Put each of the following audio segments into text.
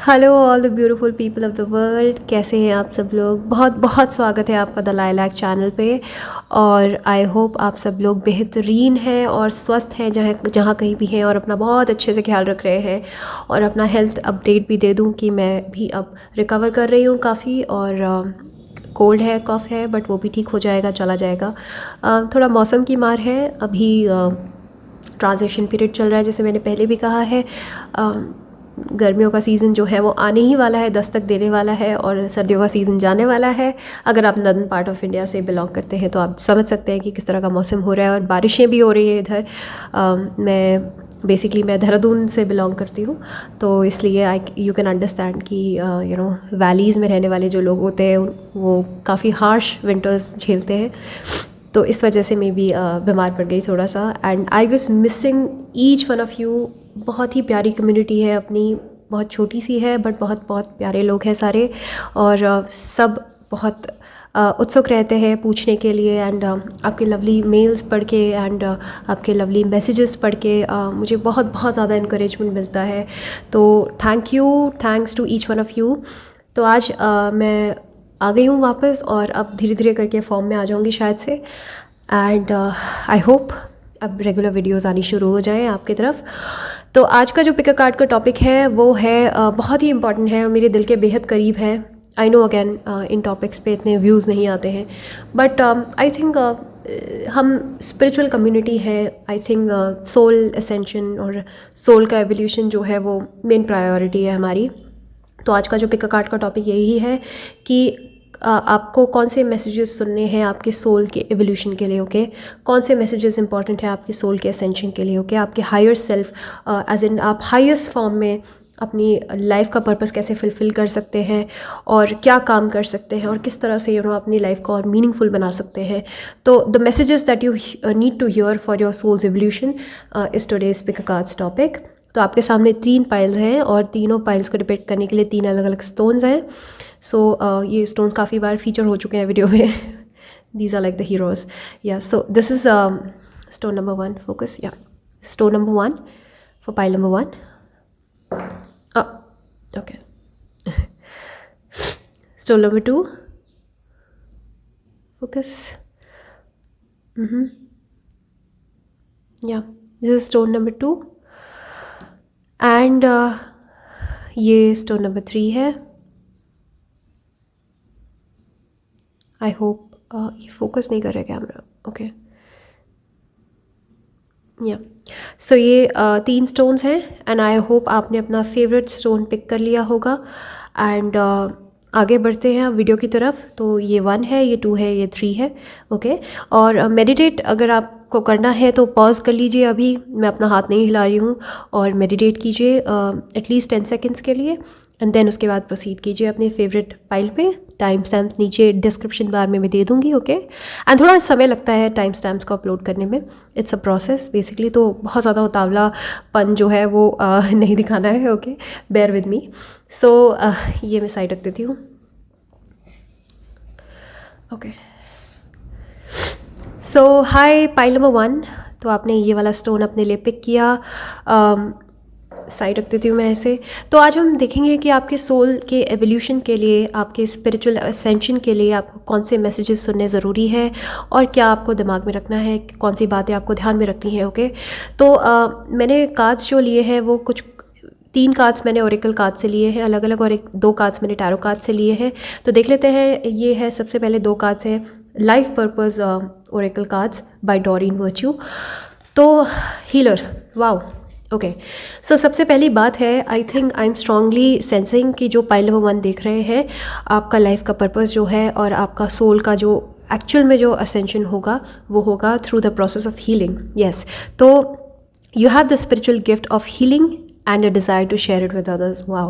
Hello all the beautiful people of the world, कैसे हैं आप सब लोग। बहुत बहुत स्वागत है आपका द लाइलैक चैनल पे। और आई होप आप सब लोग बेहतरीन हैं और स्वस्थ हैं जहाँ जहाँ कहीं भी हैं, और अपना बहुत अच्छे से ख्याल रख रहे हैं। और अपना हेल्थ अपडेट भी दे दूँ कि मैं भी अब रिकवर कर रही हूँ काफ़ी, और कोल्ड है, कफ है, बट वो भी ठीक हो जाएगा, चला जाएगा। थोड़ा मौसम की मार है अभी। ट्रांजिशन पीरियड चल रहा है, जैसे मैंने पहले भी कहा है। गर्मियों का सीज़न जो है वो आने ही वाला है, दस्तक देने वाला है, और सर्दियों का सीज़न जाने वाला है। अगर आप नॉर्दर्न पार्ट ऑफ इंडिया से बिलोंग करते हैं तो आप समझ सकते हैं कि किस तरह का मौसम हो रहा है, और बारिशें भी हो रही है इधर। मैं देहरादून से बिलोंग करती हूँ, तो इसलिए यू कैन अंडरस्टैंड कि वैलीज़ में रहने वाले जो लोग होते हैं वो काफ़ी हार्श विंटर्स झेलते हैं। तो इस वजह से मैं भी बीमार पड़ गई थोड़ा सा, and I was missing each one of you. बहुत ही प्यारी कम्युनिटी है अपनी, बहुत छोटी सी है बट बहुत बहुत प्यारे लोग हैं सारे, और सब बहुत उत्सुक रहते हैं पूछने के लिए। एंड आपके लवली मेल्स पढ़ के एंड आपके लवली मैसेजेस पढ़ के मुझे बहुत बहुत ज़्यादा इनकरेजमेंट मिलता है। तो thanks to each one of you. तो आज मैं आ गई हूँ वापस, और अब धीरे धीरे करके फॉर्म में आ जाऊँगी शायद से। एंड आई होप अब रेगुलर वीडियोस आनी शुरू हो जाएं आपकी तरफ। तो आज का जो पिक अ कार्ड का टॉपिक है वो है बहुत ही इंपॉर्टेंट है और मेरे दिल के बेहद करीब है। I know again in topics पे इतने व्यूज़ नहीं आते हैं, बट आई थिंक हम स्पिरिचुअल कम्युनिटी है। आई थिंक सोल एसेंशन और सोल का एवोल्यूशन जो है वो मेन प्रायोरिटी है हमारी। तो आज का जो पिक अ कार्ड का टॉपिक यही है कि आपको कौन से मैसेजेस सुनने हैं आपके सोल के एवोल्यूशन के लिए, ओके। कौन से मैसेजेस इंपॉर्टेंट है आपके सोल के असेंशन के लिए, ओके। आपके हायर सेल्फ एज इन आप हाईएस्ट फॉर्म में अपनी लाइफ का पर्पस कैसे फुलफ़िल कर सकते हैं, और क्या काम कर सकते हैं, और किस तरह से अपनी लाइफ को और मीनिंगफुल बना सकते हैं। तो the messages that you need to hear for your soul's evolution is today's pick a cards topic. तो आपके सामने 3 पाइल्स हैं, और तीनों पाइल्स को डिपेक्ट करने के लिए 3 अलग अलग स्टोन्स हैं। सो ये स्टोन्स काफ़ी बार फीचर हो चुके हैं वीडियो में। These are like the heroes, yeah. So this is stone number 1, focus, yeah. Stone number 1 for pile number 1। Okay. Stone number 2, focus, yeah. This is stone number 2, and ये stone number 3 है। I hope ये focus नहीं कर रहा है camera, okay, या। सो ये 3 stones हैं, एंड आई होप आपने अपना फेवरेट स्टोन पिक कर लिया होगा। एंड आगे बढ़ते हैं वीडियो की तरफ। तो ये 1 है, ये 2 है, ये 3 है, ओके। और मेडिटेट अगर आपको करना है तो पॉज कर लीजिए, अभी मैं अपना हाथ नहीं हिला रही हूँ, और मेडिटेट कीजिए एटलीस्ट 10 सेकेंड्स के लिए, एंड देन उसके बाद प्रोसीड कीजिए अपने फेवरेट पाइल पे। टाइम स्टैम्प्स नीचे डिस्क्रिप्शन बार में मैं दे दूँगी, ओके। एंड थोड़ा समय लगता है टाइम स्टैम्प्स को अपलोड करने में, इट्स अ प्रोसेस बेसिकली। तो बहुत ज़्यादा उतावलापन जो है वो नहीं दिखाना है, ओके, बेयर विद मी। सो ये मैं साइड रख देती हूँ, ओके। सो हाय पाइल नंबर 1। तो आपने ये वाला स्टोन अपने लिए पिक किया, साइड रख देती हूँ मैं ऐसे। तो आज हम देखेंगे कि आपके सोल के एवोल्यूशन के लिए, आपके स्पिरिचुअल असेंशन के लिए आपको कौन से मैसेजेस सुनने ज़रूरी है, और क्या आपको दिमाग में रखना है, कौन सी बातें आपको ध्यान में रखनी है, ओके। तो मैंने कार्ड्स जो लिए हैं वो कुछ 3 कार्ड्स मैंने ओरेकल कार्ड से लिए हैं अलग अलग, और 2 कार्ड्स मैंने टैरो कार्ड से लिए हैं। तो देख लेते हैं। ये है सबसे पहले 2 कार्ड्स हैं life purpose oracle cards by Doreen Virtue. तो हीलर, वाओ, ओके। सो सबसे पहली बात है, I think I am strongly sensing कि जो पाइल नंबर 1 देख रहे हैं, आपका लाइफ का पर्पस जो है और आपका सोल का जो एक्चुअल में जो असेंशन होगा वो होगा through the process of healing, yes. तो you have the spiritual gift of healing and a desire to share it with others. Wow,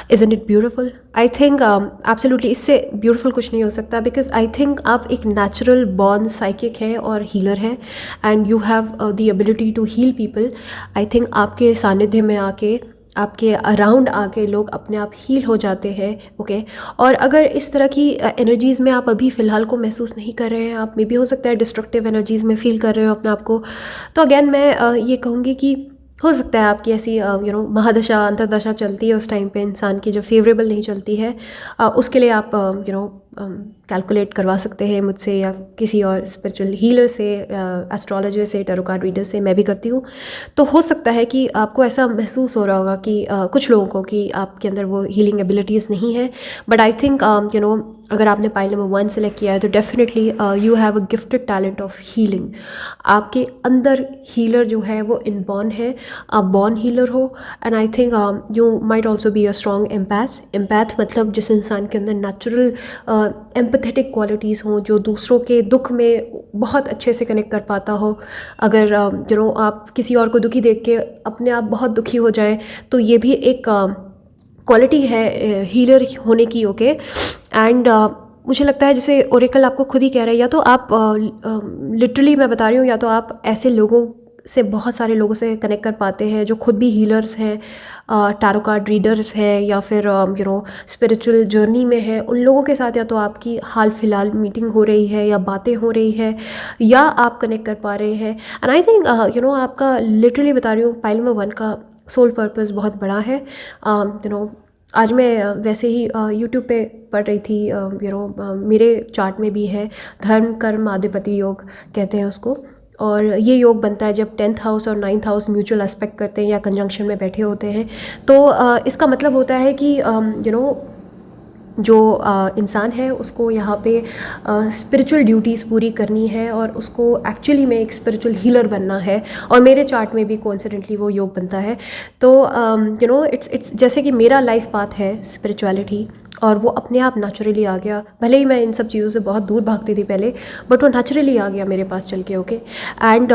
isn't it beautiful? I think absolutely इससे beautiful कुछ नहीं हो सकता, because I think आप एक natural born psychic है और healer है, and you have the ability to heal people. I think आपके सानिध्य में आके, आपके अराउंड आके लोग अपने आप हील हो जाते हैं, ओके। और अगर इस तरह की एनर्जीज़ में आप अभी फ़िलहाल को महसूस नहीं कर रहे हैं, आप मे भी हो सकता है डिस्ट्रक्टिव एनर्जीज़ में फील कर रहे हो अपने आप को, तो अगेन मैं ये कहूँगी कि हो सकता है आपकी ऐसी महादशा अंतर्दशा चलती है उस टाइम पे इंसान की जो फेवरेबल नहीं चलती है, उसके लिए आप कैलकुलेट करवा सकते हैं मुझसे या किसी और स्पिरिचुअल हीलर से, एस्ट्रोलॉजर से, टैरो कार्ड रीडर से, मैं भी करती हूँ। तो हो सकता है कि आपको ऐसा महसूस हो रहा होगा कि कुछ लोगों को कि आपके अंदर वो हीलिंग एबिलिटीज़ नहीं है, बट आई थिंक अगर आपने पाइल नंबर 1 सेलेक्ट किया है तो definitely you have a gifted talent of healing. आपके अंदर हीलर जो है वो इनबॉर्न है, आप बॉर्न हीलर हो। And I think you might also be a strong empath मतलब जिस इंसान के अंदर नेचुरल एम्पैथेटिक क्वालिटीज़ हों, जो दूसरों के दुख में बहुत अच्छे से कनेक्ट कर पाता हो। अगर आप किसी और को दुखी देख के अपने आप बहुत दुखी हो जाए तो ये भी एक क्वालिटी है हीलर होने की, ओके। एंड मुझे लगता है जैसे ओरेकल आपको खुद ही कह रहा है, या तो आप लिटरली मैं बता रही हूँ, या तो आप ऐसे लोगों से, बहुत सारे लोगों से कनेक्ट कर पाते हैं जो खुद भी हीलर्स हैं, टैरो कार्ड रीडर्स हैं, या फिर स्पिरिचुअल जर्नी में है, उन लोगों के साथ या तो आपकी हाल फिलहाल मीटिंग हो रही है या बातें हो रही है या आप कनेक्ट कर पा रहे हैं। एंड आई थिंक आपका लिटरली बता रही हूँ पाइल नंबर 1 का सोल पर्पस बहुत बड़ा है। आज मैं वैसे ही यूट्यूब पे पढ़ रही थी, मेरे चार्ट में भी है धर्म कर्म आधिपति योग कहते हैं उसको, और ये योग बनता है जब 10th हाउस और 9th हाउस म्यूचुअल एस्पेक्ट करते हैं या कंजंक्शन में बैठे होते हैं। तो इसका मतलब होता है कि जो इंसान है उसको यहाँ पे स्पिरिचुअल ड्यूटीज़ पूरी करनी है और उसको एक्चुअली में एक स्पिरिचुअल हीलर बनना है। और मेरे चार्ट में भी कोइंसिडेंटली वो योग बनता है। तो इट्स जैसे कि मेरा लाइफ पाथ है स्पिरिचुअलिटी, और वो अपने आप नेचुरली आ गया। भले ही मैं इन सब चीज़ों से बहुत दूर भागती थी पहले, बट वो नेचुरली आ गया मेरे पास चल के, ओके। एंड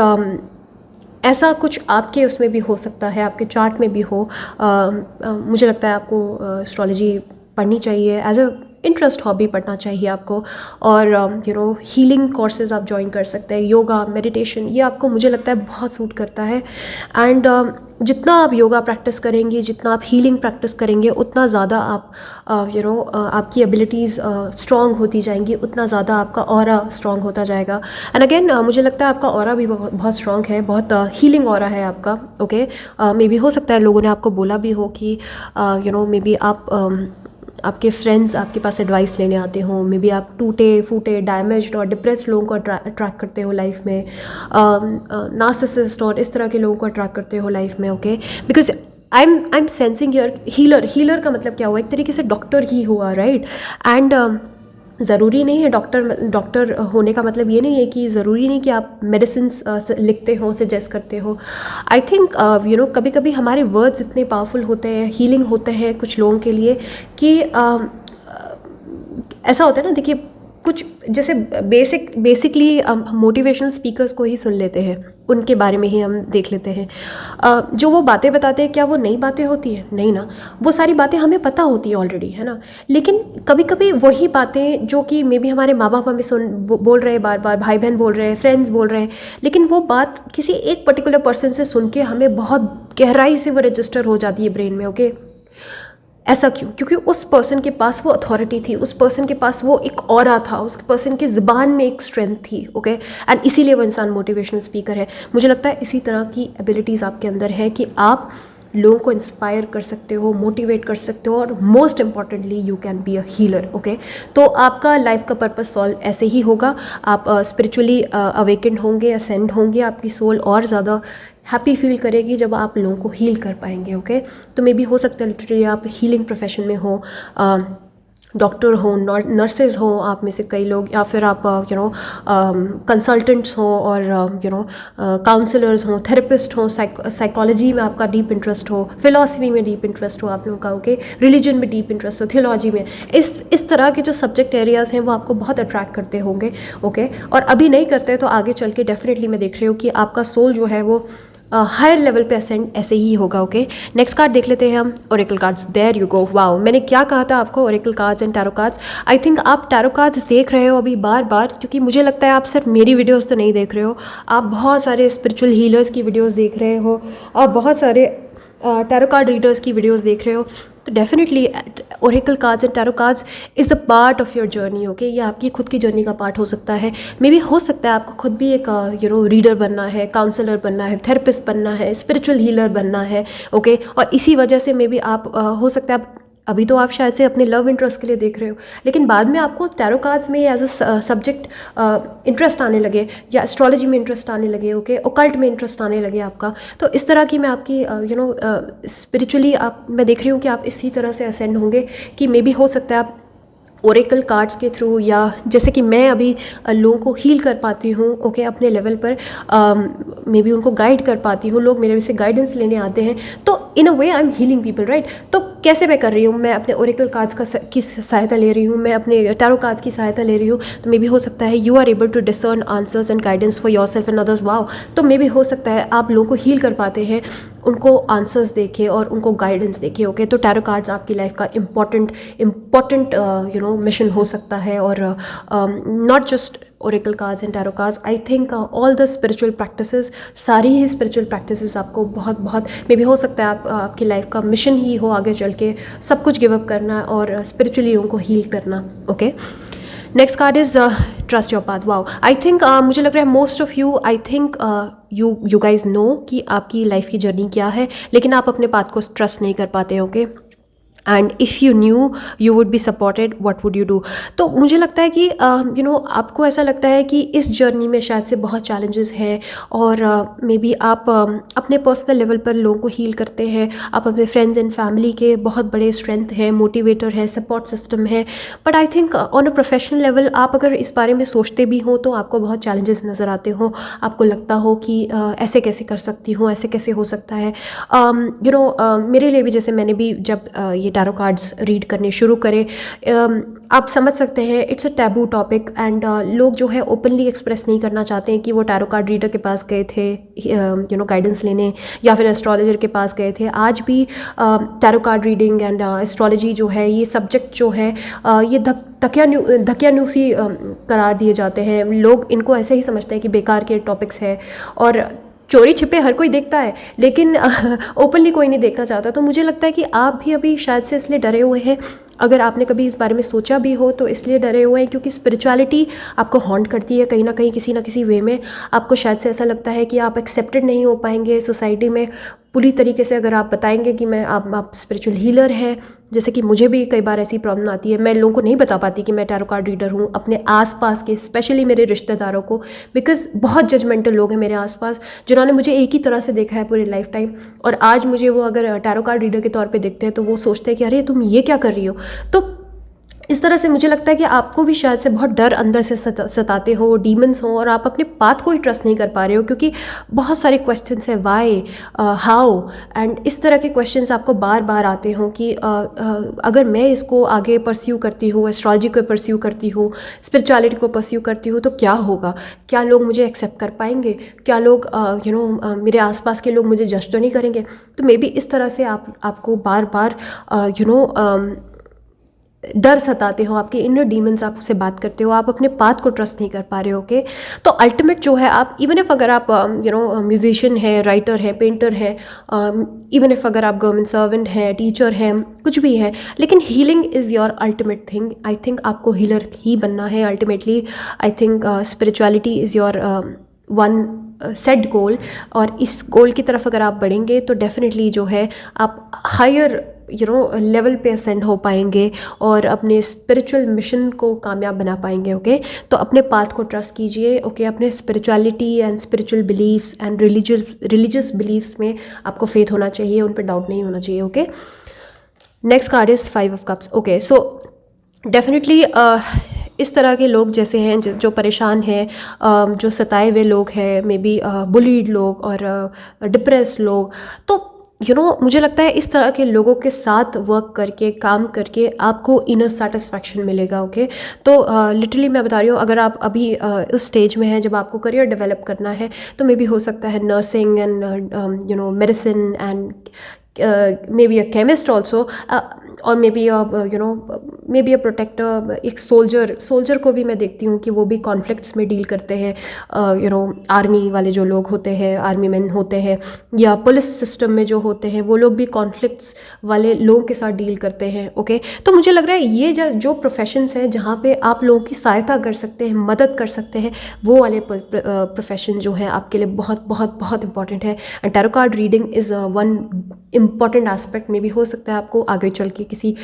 ऐसा कुछ आपके उसमें भी हो सकता है, आपके चार्ट में भी हो। मुझे लगता है आपको एस्ट्रोलॉजी पढ़नी चाहिए, एज अ इंटरेस्ट हॉबी पढ़ना चाहिए आपको। और हीलिंग कोर्सेज आप ज्वाइन कर सकते हैं, योगा मेडिटेशन, ये आपको मुझे लगता है बहुत सूट करता है। एंड जितना आप योगा प्रैक्टिस करेंगे, जितना आप हीलिंग प्रैक्टिस करेंगे, उतना ज़्यादा आप आपकी एबिलिटीज़ स्ट्रॉन्ग होती जाएंगी, उतना ज़्यादा आपका ऑरा स्ट्रॉन्ग होता जाएगा। एंड अगेन मुझे लगता है आपका ऑरा भी बहुत स्ट्रॉन्ग है, बहुत हीलिंग ऑरा है आपका, ओके। मे बी हो सकता है लोगों ने आपको बोला भी हो कि मे बी आपके फ्रेंड्स आपके पास एडवाइस लेने आते हों, मे बी आप टूटे फूटे डैमेज्ड और डिप्रेस्ड लोगों को अट्रैक्ट करते हो लाइफ में, नार्सिसिस्ट और इस तरह के लोगों को अट्रैक्ट करते हो लाइफ में, okay. Because I am sensing your healer का मतलब क्या हुआ, एक तरीके से डॉक्टर ही हुआ, राइट। एंड ज़रूरी नहीं है डॉक्टर होने का मतलब ये नहीं है कि ज़रूरी नहीं कि आप मेडिसिन लिखते हो, सजेस्ट करते हो। आई थिंक कभी कभी हमारे वर्ड्स इतने पावरफुल होते हैं, हीलिंग होते हैं कुछ लोगों के लिए कि ऐसा होता है ना, देखिए कुछ जैसे बेसिकली मोटिवेशनल स्पीकर्स को ही सुन लेते हैं, उनके बारे में ही हम देख लेते हैं। जो वो बातें बताते हैं, क्या वो नई बातें होती हैं? नहीं ना, वो सारी बातें हमें पता होती हैं ऑलरेडी, है ना। लेकिन कभी कभी वही बातें जो कि मे बी हमारे माँ बाप हमें बोल रहे हैं, बार बार भाई बहन बोल रहे हैं, फ्रेंड्स बोल रहे हैं, लेकिन वो बात किसी एक पर्टिकुलर पर्सन से सुन के हमें बहुत गहराई से वो रजिस्टर हो जाती है ब्रेन में, ओके। ऐसा क्यों? क्योंकि उस पर्सन के पास वो अथॉरिटी थी, उस पर्सन के पास वो एक ऑरा था, उस पर्सन की ज़ुबान में एक स्ट्रेंथ थी, ओके। एंड इसीलिए वो इंसान मोटिवेशनल स्पीकर है। मुझे लगता है इसी तरह की एबिलिटीज़ आपके अंदर है कि आप लोगों को इंस्पायर कर सकते हो, मोटिवेट कर सकते हो, और most importantly you can be a healer, okay. तो आपका लाइफ का पर्पस सॉल्व ऐसे ही होगा, आप स्पिरिचुअली अवेकेंड होंगे, असेंड होंगे, आपकी सोल और ज़्यादा हैप्पी फील करेगी जब आप लोगों को हील कर पाएंगे, ओके। तो मे बी हो सकता है लिटरली आप हीलिंग प्रोफेशन में हो, डॉक्टर हो, नर्सेज हो आप में से कई लोग, या फिर आप कंसल्टेंट्स हो, और काउंसलर्स हो, थेरेपिस्ट हो, साइकोलॉजी में आपका डीप इंटरेस्ट हो, फिलॉसफी में डीप इंटरेस्ट हो आप लोगों का, ओके। रिलीजन में डीप इंटरेस्ट हो, थियोलॉजी में, इस तरह के जो सब्जेक्ट एरियाज़ हैं वो आपको बहुत अट्रैक्ट करते होंगे, ओके। और अभी नहीं करते तो आगे चल के डेफिनेटली मैं देख रही हूँ कि आपका सोल जो है वो हायर लेवल पे असेंड ऐसे ही होगा, ओके। नेक्स्ट कार्ड देख लेते हैं हम, oracle cards. There you go, wow, मैंने क्या कहा था आपको, oracle cards and tarot cards. I think आप टैरो कार्ड्स देख रहे हो अभी बार बार, क्योंकि मुझे लगता है आप सिर्फ मेरी वीडियोस तो नहीं देख रहे हो, आप बहुत सारे स्पिरिचुअल हीलर्स की वीडियोस देख रहे हो, और बहुत सारे टैरो कार्ड रीडर्स की वीडियोस देख रहे हो। तो definitely Oracle cards and tarot cards is a part of your journey, okay. ये आपकी खुद की जर्नी का पार्ट हो सकता है। मे बी हो सकता है आपको खुद भी एक रीडर बनना है, काउंसलर बनना है, थेरेपिस्ट बनना है, स्पिरिचुअल हीलर बनना है, ओके। और इसी वजह से मे बी आप हो सकता है आप अभी तो आप शायद से अपने लव इंटरेस्ट के लिए देख रहे हो, लेकिन बाद में आपको टैरो कार्ड्स में एज अ सब्जेक्ट इंटरेस्ट आने लगे, या एस्ट्रोलॉजी में इंटरेस्ट आने लगे, ओके, ओकल्ट में इंटरेस्ट आने लगे आपका। तो इस तरह की मैं आपकी स्पिरिचुअली मैं देख रही हूँ कि आप इसी तरह से असेंड होंगे कि मे बी हो सकता है आप ओरेकल कार्ड्स के थ्रू, या जैसे कि मैं अभी लोगों को हील कर पाती हूँ, ओके, अपने लेवल पर मे बी उनको गाइड कर पाती हूँ, लोग मेरे से गाइडेंस लेने आते हैं, तो in a way I am healing people, right. तो कैसे मैं कर रही हूँ, मैं अपने ओरेकल कार्ड्स की सहायता ले रही हूँ, मैं अपने टैरो कार्ड्स की सहायता ले रही हूँ, तो मे बी हो सकता है you are able to discern answers and guidance for yourself and others, wow. तो मे बी हो सकता है आप लोगों को हील कर पाते हैं, उनको आंसर्स देखे और उनको गाइडेंस देखे, ओके। तो टैरो कार्ड्स आपकी लाइफ का इम्पॉर्टेंट मिशन हो सकता है, और not just Oracle cards and tarot cards, I think all the spiritual practices, सारी ही स्पिरिचुअल प्रैक्टिसेस आपको बहुत बहुत मे बी हो सकता है आपकी लाइफ का मिशन ही हो आगे चल के सब कुछ गिव अप करना और स्पिरिचुअली उनको हील करना, okay. Next card is trust your path, wow. I think मुझे लग रहा है most of you, I think you guys know कि आपकी लाइफ की जर्नी क्या है, लेकिन आप अपने पाथ को ट्रस्ट नहीं कर पाते, okay. And if you new you would be supported, what would you do. तो मुझे लगता है कि आपको ऐसा लगता है कि इस जर्नी में शायद से बहुत चैलेंजेस हैं, और मे बी आप अपने पर्सनल लेवल पर लोगों को हील करते हैं, आप अपने फ्रेंड्स एंड फैमिली के बहुत बड़े स्ट्रेंथ हैं, मोटिवेटर है, सपोर्ट सिस्टम है, but I think on a professional level आप अगर इस बारे में सोचते भी हो तो आपको बहुत चैलेंजेस नज़र आते हो, आपको लगता हो कि ऐसे कैसे कर सकती हूँ, ऐसे कैसे हो सकता है। मेरे लिए भी, जैसे मैंने भी जब ये टैरो कार्ड्स रीड करने शुरू करे, आप समझ सकते हैं it's a taboo topic, and लोग जो है ओपनली एक्सप्रेस नहीं करना चाहते हैं कि वो टैरो कार्ड रीडर के पास गए थे गाइडेंस लेने, या फिर एस्ट्रोलॉजर के पास गए थे। आज भी tarot card reading and astrology जो है, ये सब्जेक्ट जो है, ये धकियानुसी करार दिए जाते हैं। लोग इनको ऐसे ही समझते हैं कि बेकार के टॉपिक्स है, और चोरी छिपे हर कोई देखता है, लेकिन ओपनली कोई नहीं देखना चाहता। तो मुझे लगता है कि आप भी अभी शायद से इसलिए डरे हुए हैं, अगर आपने कभी इस बारे में सोचा भी हो तो इसलिए डरे हुए हैं क्योंकि स्पिरिचुअलिटी आपको हॉन्ट करती है कहीं ना किसी वे में। आपको शायद से ऐसा लगता है कि आप एक्सेप्टेड नहीं हो पाएंगे सोसाइटी में पूरी तरीके से। अगर आप बताएंगे कि आप स्पिरिचुअल हीलर हैं, जैसे कि मुझे भी कई बार ऐसी प्रॉब्लम आती है, मैं लोगों को नहीं बता पाती कि मैं टैरो कार्ड रीडर हूँ अपने आसपास के, स्पेशली मेरे रिश्तेदारों को, बिकॉज बहुत जजमेंटल लोग हैं मेरे आसपास जिन्होंने मुझे एक ही तरह से देखा है पूरी लाइफ टाइम, और आज मुझे वो अगर टैरो कार्ड रीडर के तौर पे देखते हैं तो वो सोचते हैं कि अरे तुम ये क्या कर रही हो। तो इस तरह से मुझे लगता है कि आपको भी शायद से बहुत डर अंदर से सताते हो, डीमंस हो, और आप अपने पाथ को ही ट्रस्ट नहीं कर पा रहे हो क्योंकि बहुत सारे क्वेश्चंस हैं, वाई, हाउ, एंड इस तरह के क्वेश्चंस आपको बार बार आते हों कि अगर मैं इसको आगे परस्यू करती हूँ, एस्ट्रोलॉजी को परस्यू करती हूँ, स्पिरिचुअलिटी को परस्यू करती हूँ, तो क्या होगा, क्या लोग मुझे एक्सेप्ट कर पाएंगे, क्या लोग मेरे आसपास के लोग मुझे जज तो नहीं करेंगे। तो मे बी इस तरह से आपको बार बार डर सताते हो, आपके इनर डीमंस आपसे बात करते हो, आप अपने पाथ को ट्रस्ट नहीं कर पा रहे हो, ओके। तो अल्टीमेट जो है, आप इवन इफ अगर आप म्यूजिशियन है, राइटर है, पेंटर है, इवन इफ अगर आप गवर्नमेंट सर्वेंट हैं, टीचर हैं, कुछ भी है, लेकिन healing is your ultimate thing. I think आपको हीलर ही बनना है ultimately. I think spirituality is your one set goal, और इस गोल की तरफ अगर आप बढ़ेंगे तो डेफिनेटली जो है आप हायर लेवल पे असेंड हो पाएंगे और अपने स्पिरिचुअल मिशन को कामयाब बना पाएंगे, ओके। तो अपने पाथ को ट्रस्ट कीजिए, ओके। अपने spirituality and spiritual believes and religious believes में आपको फेथ होना चाहिए, उन पर डाउट नहीं होना चाहिए, okay. Next card is 5 of cups, okay. So definitely इस तरह के लोग जैसे हैं जो परेशान हैं, जो सताए हुए लोग हैं, मे बी बुलीड लोग और डिप्रेस लोग, तो मुझे लगता है इस तरह के लोगों के साथ वर्क करके, काम करके आपको इनर सेटिस्फैक्शन मिलेगा, ओके। तो लिटरली मैं बता रही हूँ, अगर आप अभी उस स्टेज में हैं जब आपको करियर डेवलप करना है, तो मे बी हो सकता है nursing and medicine and may be a chemist also, और मे बी अ प्रोटेक्टर, एक सोल्जर को भी मैं देखती हूँ कि वो भी कॉन्फ्लिक्ट्स में डील करते हैं, आर्मी वाले जो लोग होते हैं, आर्मी मैन होते हैं, या पुलिस सिस्टम में जो होते हैं, वो लोग भी कॉन्फ्लिक्ट्स वाले लोगों के साथ डील करते हैं। ओके, तो मुझे लग रहा है ये जो प्रोफेशंस हैं जहाँ पे आप लोगों की सहायता कर सकते हैं, मदद कर सकते हैं, वो वाले प्रोफेशन जो है आपके लिए बहुत बहुत बहुत इंपॉर्टेंट है। And tarot card reading is one important aspect. में भी हो सकता है आपको आगे चल के किसी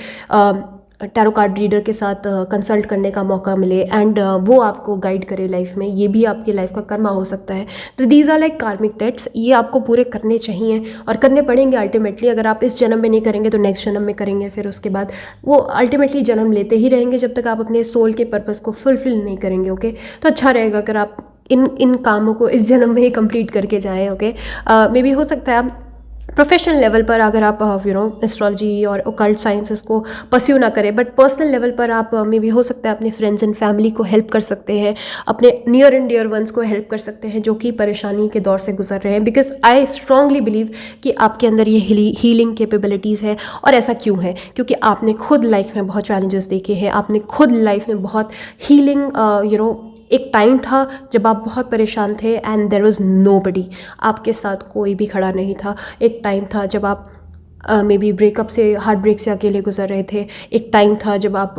टैरो कार्ड रीडर के साथ कंसल्ट करने का मौका मिले, एंड वो आपको गाइड करे लाइफ में, ये भी आपकी लाइफ का कर्मा हो सकता है। तो दीज आर लाइक कार्मिक डेट्स, ये आपको पूरे करने चाहिए और करने पड़ेंगे अल्टीमेटली। अगर आप इस जन्म में नहीं करेंगे तो नेक्स्ट जन्म में करेंगे, फिर उसके बाद वो अल्टीमेटली जन्म लेते ही रहेंगे जब तक आप अपने सोल के पर्पज़ को फुलफिल नहीं करेंगे। ओके, तो अच्छा रहेगा अगर आप इन कामों को इस जन्म में ही कंप्लीट करके जाएँ। ओके, मे बी हो सकता है आप प्रोफेशनल लेवल पर अगर आप एस्ट्रोलॉजी और ओकल्ट साइंसेस को परस्यू ना करें, बट पर्सनल लेवल पर आप मे बी हो सकता है अपने फ्रेंड्स एंड फैमिली को हेल्प कर सकते हैं, अपने नियर एंड डियर वंस को हेल्प कर सकते हैं जो कि परेशानी के दौर से गुजर रहे हैं। बिकॉज आई स्ट्रांगली बिलीव कि आपके अंदर ये हीलिंग कैपेबिलिटीज़ है। और ऐसा क्यों है? क्योंकि आपने खुद लाइफ में बहुत चैलेंजेस देखे हैं, आपने खुद लाइफ में बहुत हीलिंग एक टाइम था जब आप बहुत परेशान थे एंड देयर वाज नोबडी, आपके साथ कोई भी खड़ा नहीं था। एक टाइम था जब आप मे बी ब्रेकअप से, हार्ट ब्रेक से अकेले गुजर रहे थे। एक टाइम था जब आप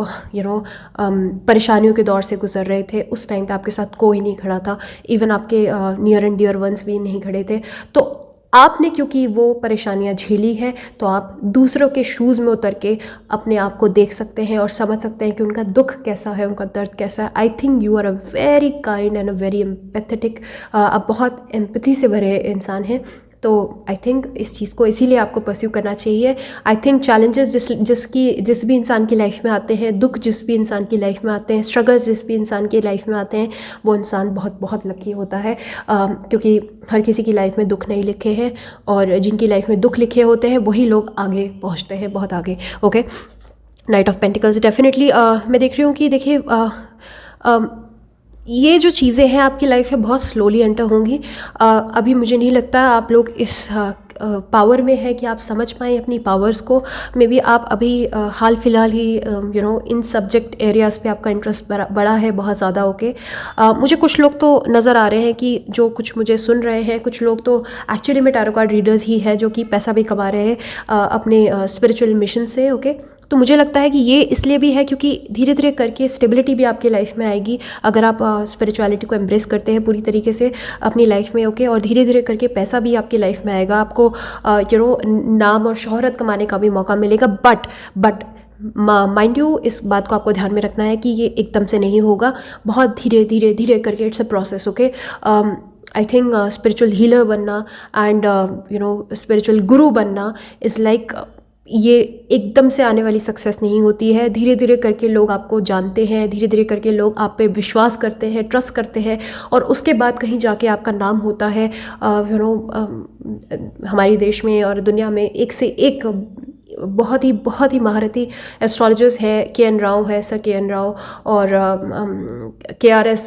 परेशानियों के दौर से गुजर रहे थे, उस टाइम पे आपके साथ कोई नहीं खड़ा था, इवन आपके नियर एंड डियर वंस भी नहीं खड़े थे। तो आपने क्योंकि वो परेशानियां झेली है, तो आप दूसरों के शूज़ में उतर के अपने आप को देख सकते हैं और समझ सकते हैं कि उनका दुख कैसा है, उनका दर्द कैसा है। I think you are a very kind and a very empathetic, आप बहुत एम्पैथी से भरे इंसान हैं। तो आई थिंक इस चीज़ को इसीलिए आपको परस्यू करना चाहिए। आई थिंक चैलेंजेस जिस भी इंसान की लाइफ में आते हैं, दुख जिस भी इंसान की लाइफ में आते हैं, स्ट्रगल्स जिस भी इंसान की लाइफ में आते हैं, वो इंसान बहुत बहुत लकी होता है, क्योंकि हर किसी की लाइफ में दुख नहीं लिखे हैं, और जिनकी लाइफ में दुख लिखे होते हैं वही लोग आगे पहुँचते हैं, बहुत आगे। Okay, night of pentacles definitely मैं देख रही हूँ कि देखिए ये जो चीज़ें हैं आपकी लाइफ में बहुत स्लोली एंटर होंगी। अभी मुझे नहीं लगता आप लोग इस पावर में है कि आप समझ पाएँ अपनी पावर्स को। मे बी आप अभी हाल फिलहाल ही इन सब्जेक्ट एरियाज़ पे आपका इंटरेस्ट बड़ा है बहुत ज़्यादा। ओके, मुझे कुछ लोग तो नज़र आ रहे हैं कि जो कुछ मुझे सुन रहे हैं, कुछ लोग तो एक्चुअली में टैरो कार्ड रीडर्स ही है जो कि पैसा भी कमा रहे हैं अपने स्पिरिचुअल मिशन से। ओके, तो मुझे लगता है कि ये इसलिए भी है क्योंकि धीरे धीरे करके स्टेबिलिटी भी आपकी लाइफ में आएगी अगर आप स्पिरिचुअलिटी को एम्ब्रेस करते हैं पूरी तरीके से अपनी लाइफ में। ओके, और धीरे धीरे करके पैसा भी आपकी लाइफ में आएगा, आपको नाम और शोहरत कमाने का भी मौका मिलेगा। बट माइंड यू, इस बात को आपको ध्यान में रखना है कि ये एकदम से नहीं होगा, बहुत धीरे धीरे धीरे करके it's a process. Okay, I think spiritual healer बनना एंड स्पिरिचुअल गुरु बनना इज़ लाइक, ये एकदम से आने वाली सक्सेस नहीं होती है। धीरे धीरे करके लोग आपको जानते हैं, धीरे धीरे करके लोग आप पे विश्वास करते हैं, ट्रस्ट करते हैं, और उसके बाद कहीं जाके आपका नाम होता है। हमारे देश में और दुनिया में एक से एक बहुत ही महारथी एस्ट्रोलॉजर्स हैं। के.एन. राव है, सर के.एन. राव, और KRS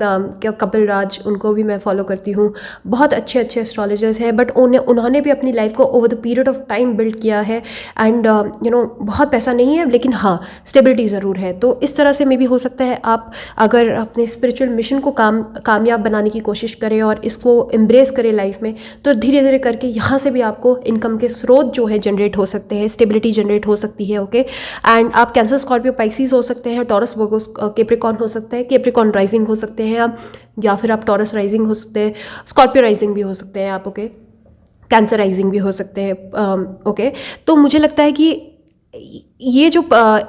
कपिल राज, उनको भी मैं फॉलो करती हूँ। बहुत अच्छे एस्ट्रोलॉजर्स हैं, बट उन्होंने भी अपनी लाइफ को over the period of time build किया है। एंड बहुत पैसा नहीं है, लेकिन हाँ स्टेबिलिटी ज़रूर है। तो इस तरह से मे भी हो सकता है आप अगर अपने स्पिरिचुअल मिशन को कामयाब बनाने की कोशिश करें और इसको एम्ब्रेस करें लाइफ में, तो धीरे धीरे करके यहाँ से भी आपको इनकम के स्रोत जो है जनरेट हो सकते हैं, स्टेबिलिटी जनरेट हो सकती है। ओके, एंड आप कैंसर, स्कॉर्पियो, पाइसिस हो सकते हैं, टॉरस, वर्गो, कैप्रिकॉर्न हो सकते हैं, कैप्रिकॉर्न राइजिंग हो सकते हैं आप, या फिर आप टॉरस राइजिंग हो सकते हैं, स्कॉर्पियो राइजिंग भी हो सकते हैं आप। ओके, कैंसर राइजिंग भी हो सकते हैं। ओके, तो मुझे लगता है कि ये जो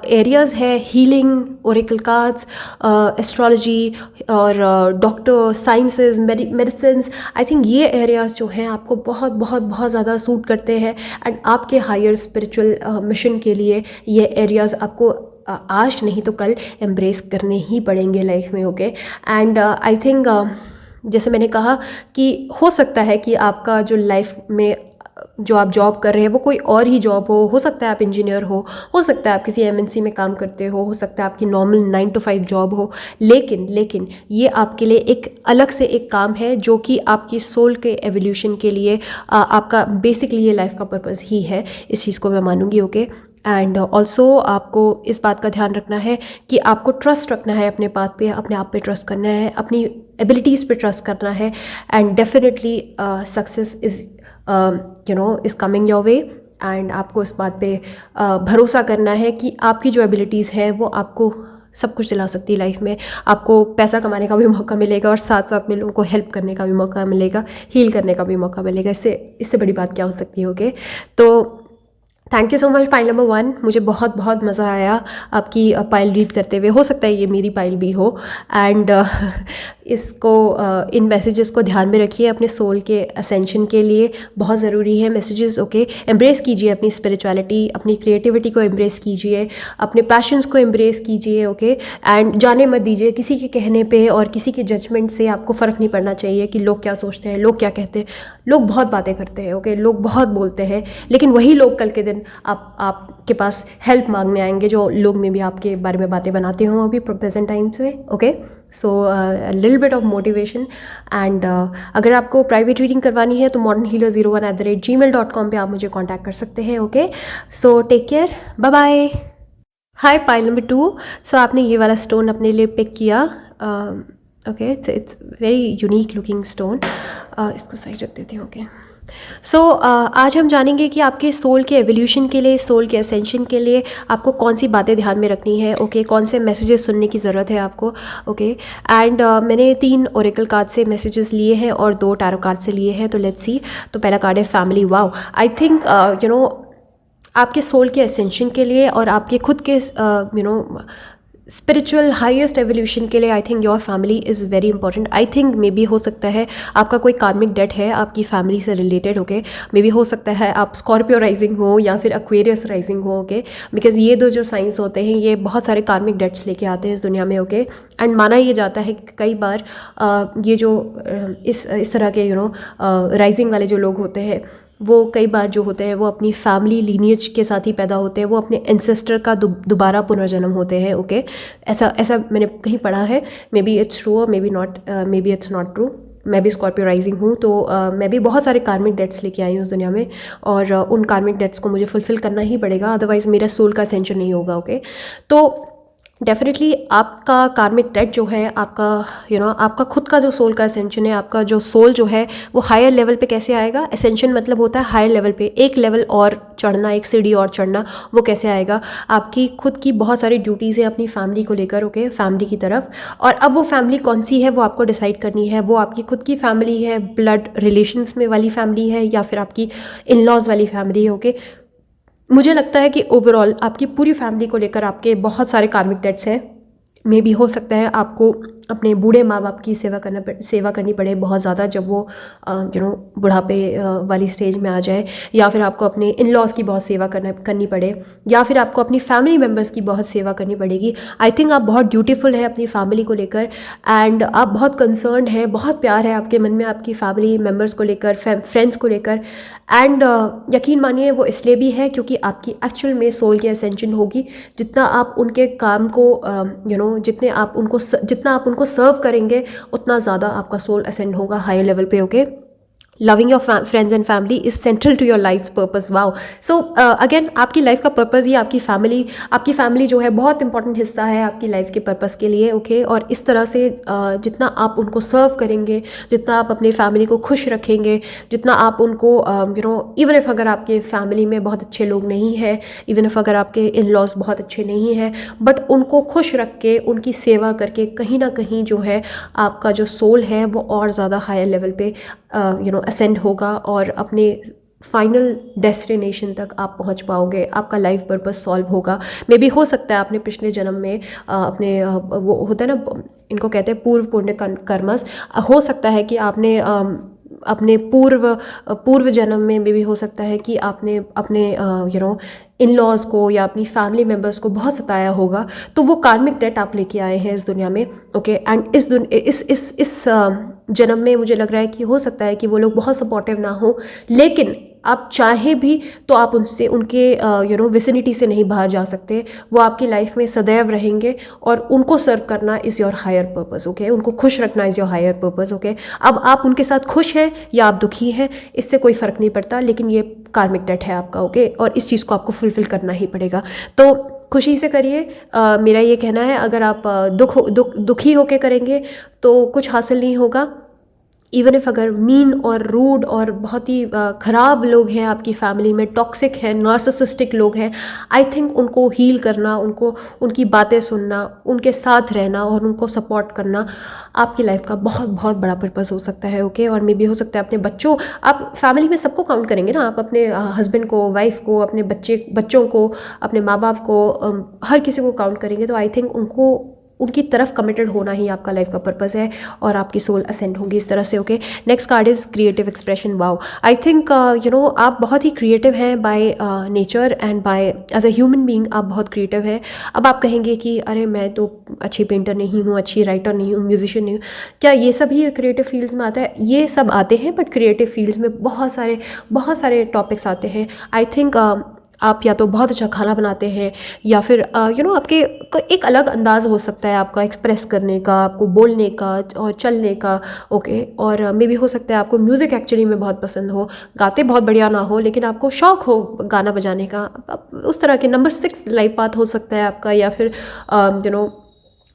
एरियाज़ है, हीलिंग, ओरेकल कार्ड्स, एस्ट्रोलॉजी और doctor sciences, medicines, I think ये एरियाज़ जो हैं आपको बहुत बहुत बहुत ज़्यादा सूट करते हैं। एंड आपके हायर स्पिरिचुअल मिशन के लिए ये एरियाज़ आपको आज नहीं तो कल एम्ब्रेस करने ही पड़ेंगे लाइफ में। ओके, एंड आई थिंक जैसे मैंने कहा कि हो सकता है कि आपका जो लाइफ में जो आप जॉब कर रहे हैं वो कोई और ही जॉब हो सकता है आप इंजीनियर हो सकता है आप किसी MNC में काम करते हो सकता है आपकी नॉर्मल 9 to 5 जॉब हो, लेकिन ये आपके लिए एक अलग से एक काम है जो कि आपकी सोल के एवोल्यूशन के लिए आपका बेसिकली ये लाइफ का पर्पस ही है। इस चीज़ को मैं मानूंगी। ओके, एंड ऑल्सो आपको इस बात का ध्यान रखना है कि आपको ट्रस्ट रखना है अपने बात पे, अपने आप पे ट्रस्ट करना है, अपनी एबिलिटीज़ पे ट्रस्ट करना है, and definitely success is is coming your way. And आपको इस बात पे भरोसा करना है कि आपकी जो एबिलिटीज़ है वो आपको सब कुछ दिला सकती है लाइफ में। आपको पैसा कमाने का भी मौका मिलेगा और साथ साथ में लोगों को हेल्प करने का भी मौका मिलेगा, हील करने का भी मौका मिलेगा। इससे बड़ी बात क्या हो सकती है। ओके, तो thank you so much pile number 1। मुझे बहुत बहुत मज़ा आया आपकी पाइल रीड करते हुए। हो सकता है ये मेरी पाइल भी हो। एंड इसको इन मैसेजेस को ध्यान में रखिए अपने सोल के असेंशन के लिए, बहुत ज़रूरी है मैसेजेस। ओके, एम्ब्रेस कीजिए अपनी स्पिरिचुअलिटी, अपनी क्रिएटिविटी को एम्ब्रेस कीजिए, अपने पैशंस को एम्ब्रेस कीजिए। ओके, एंड जाने मत दीजिए किसी के कहने पे और किसी के जजमेंट से। आपको फ़र्क नहीं पड़ना चाहिए कि लोग क्या सोचते हैं, लोग क्या कहते हैं। लोग बहुत बातें करते हैं, ओके, लोग बहुत बोलते हैं, लेकिन वही लोग कल के दिन आपके पास हेल्प मांगने आएंगे जो लोग में भी आपके बारे में बातें बनाते हों अभी प्रेजेंट टाइम्स में। Okay, so little bit of motivation. And अगर आपको प्राइवेट रीडिंग करवानी है तो modernhealer01@gmail.com पे आप मुझे कॉन्टैक्ट कर सकते हैं। Okay, so take care, bye bye. Hi pile number 2। सो आपने ये वाला स्टोन अपने लिए पिक किया। Okay, it's very unique looking stone. इसको साइड रख देती हूँ। ओके, सो आज हम जानेंगे कि आपके सोल के एवोल्यूशन के लिए, सोल के असेंशन के लिए आपको कौन सी बातें ध्यान में रखनी है। ओके, कौन से मैसेजेस सुनने की ज़रूरत है आपको। ओके, एंड मैंने 3 ओरेकल कार्ड से मैसेजेस लिए हैं और 2 टैरो कार्ड से लिए हैं। तो लेट्स सी। तो पहला कार्ड है फैमिली। वाओ, आई थिंक आपके सोल के असेंशन के लिए और आपके खुद के स्पिरिचुअल हाईएस्ट एवोल्यूशन के लिए I think your family is very important. I think may be हो सकता है आपका कोई कार्मिक डेट है आपकी फैमिली से रिलेटेड। ओके, मे बी हो सकता है आप स्कॉर्पियो राइजिंग हो या फिर एक्वेरियस राइजिंग हो। ओके, बिकॉज ये 2 जो साइंस होते हैं ये बहुत सारे कार्मिक डेट्स लेके आते हैं इस दुनिया में। ओके, एंड माना ये जाता है कि कई बार ये जो इस तरह के राइजिंग वाले जो लोग होते हैं वो कई बार जो होते हैं वो अपनी फैमिली लीनियज के साथ ही पैदा होते हैं, वो अपने एंसेस्टर का दोबारा पुनर्जन्म होते हैं। ओके, ऐसा मैंने कहीं पढ़ा है। मे बी इट्स ट्रू और may be not, may be it's not true. मैं भी स्कॉर्पियो राइजिंग हूँ, तो मैं भी बहुत सारे कार्मिक डेट्स लेके आई हूँ उस दुनिया में, और उन कार्मिक डेट्स को मुझे फुलफिल करना ही पड़ेगा, अदरवाइज़ मेरा सोल का असेंशन नहीं होगा। ओके, तो डेफिनेटली आपका कार्मिक डेट जो है, आपका आपका खुद का जो सोल का असेंशन है, आपका जो सोल जो है वो हायर लेवल पे कैसे आएगा। असेंशन मतलब होता है हायर लेवल पे, एक लेवल और चढ़ना, एक सीढ़ी और चढ़ना। वो कैसे आएगा, आपकी खुद की बहुत सारी ड्यूटीज़ हैं अपनी फैमिली को लेकर। ओके, फैमिली की तरफ, और अब वो फैमिली कौन सी है वो आपको डिसाइड करनी है। वो आपकी खुद की फैमिली है, ब्लड रिलेशंस में वाली फैमिली है, या फिर आपकी इन लॉज वाली फैमिली है। ओके, मुझे लगता है कि ओवरऑल आपकी पूरी फैमिली को लेकर आपके बहुत सारे कार्मिक डेट्स हैं। मे बी हो सकता है आपको अपने बूढ़े माँ बाप की सेवा करनी पड़े बहुत ज़्यादा, जब वो बुढ़ापे वाली स्टेज में आ जाए, या फिर आपको अपने इन लॉज की बहुत सेवा करनी पड़े, या फिर आपको अपनी फैमिली मेम्बर्स की बहुत सेवा करनी पड़ेगी। आई थिंक आप बहुत ड्यूटीफुल है अपनी फैमिली को लेकर, एंड आप बहुत कंसर्न्ड हैं, बहुत प्यार है आपके मन में आपकी फैमिली मेम्बर्स को लेकर, फ्रेंड्स को लेकर। एंड यकीन मानिए वो इसलिए भी है क्योंकि आपकी एक्चुअल में सोल की असेंशन होगी। जितना आप उनके काम को जितना आप उनको सर्व करेंगे, उतना ज़्यादा आपका सोल असेंड होगा हायर लेवल पे। Okay, loving your friends and family is central to your life purpose. Wow, so again आपकी लाइफ का पर्पस ही आपकी फैमिली जो है बहुत इंपॉर्टेंट हिस्सा है आपकी लाइफ के पर्पस के लिए। ओके, और इस तरह से जितना आप उनको सर्व करेंगे, जितना आप अपनी फैमिली को खुश रखेंगे, जितना आप उनको इवन इफ अगर आपके फैमिली में बहुत अच्छे लोग नहीं हैं, इवन इफ अगर आपके इन लॉज बहुत अच्छे नहीं हैं, बट उनको खुश रख के, उनकी सेवा करके कहीं ना कहीं जो है आपका जो सोल है वो और ज़्यादा हायर लेवल पे असेंड होगा, और अपने फाइनल डेस्टिनेशन तक आप पहुंच पाओगे। आपका लाइफ पर्पस सॉल्व होगा। मे बी हो सकता है आपने पिछले जन्म में अपने वो होता है ना, इनको कहते हैं पूर्व पुण्य कर्मस, हो सकता है कि आपने अपने पूर्व जन्म में भी हो सकता है कि आपने अपने इन लॉज को या अपनी फैमिली मेम्बर्स को बहुत सताया होगा, तो वो कार्मिक डेट आप लेके आए हैं इस दुनिया में। ओके, एंड इस जन्म में मुझे लग रहा है कि हो सकता है कि वो लोग बहुत सपोर्टिव ना हो, लेकिन आप चाहें भी तो आप उनसे उनके विसिनिटी से नहीं बाहर जा सकते। वो आपकी लाइफ में सदैव रहेंगे और उनको सर्व करना is your higher purpose, okay. उनको खुश रखना is your higher purpose, okay. अब आप उनके साथ खुश हैं या आप दुखी हैं, इससे कोई फ़र्क नहीं पड़ता, लेकिन ये कार्मिक डेट है आपका, ओके। और इस चीज़ को आपको फुलफ़िल करना ही पड़ेगा। तो खुशी से करिए। मेरा ये कहना है, अगर आप दुखी होके करेंगे तो कुछ हासिल नहीं होगा। इवन इफ़ अगर मीन और रूड और बहुत ही ख़राब लोग हैं आपकी फैमिली में, टॉक्सिक हैं, नार्सिसिस्टिक लोग हैं, आई थिंक उनको हील करना, उनको उनकी बातें सुनना, उनके साथ रहना और उनको सपोर्ट करना आपकी लाइफ का बहुत बहुत बड़ा पर्पस हो सकता है, ओके। और मे भी हो सकता है अपने बच्चों, आप फैमिली में सबको काउंट करेंगे ना, आप अपने हस्बैंड को, वाइफ को, अपने बच्चों को, अपने माँ बाप को, हर किसी को काउंट करेंगे, तो आई थिंक उनकी तरफ कमिटेड होना ही आपका लाइफ का पर्पस है और आपकी सोल असेंड होगी इस तरह से, okay. Next card is creative expression. Wow, I think आप बहुत ही क्रिएटिव हैं by nature and by as a human being, आप बहुत क्रिएटिव हैं। अब आप कहेंगे कि अरे मैं तो अच्छी पेंटर नहीं हूँ, अच्छी राइटर नहीं हूँ, म्यूजिशियन नहीं हूँ, क्या ये सब ही क्रिएटिव फील्ड्स में आता है? ये सब आते हैं, बट क्रिएटिव फील्ड्स में बहुत सारे टॉपिक्स आते हैं। आई थिंक आप या तो बहुत अच्छा खाना बनाते हैं, या फिर आपके एक अलग अंदाज़ हो सकता है आपका एक्सप्रेस करने का, आपको बोलने का और चलने का, ओके। और मे भी हो सकता है आपको म्यूज़िक एक्चुअली में बहुत पसंद हो, गाते बहुत बढ़िया ना हो लेकिन आपको शौक़ हो गाना बजाने का, उस तरह के। नंबर 6 लाइफ पाथ हो सकता है आपका, या फिर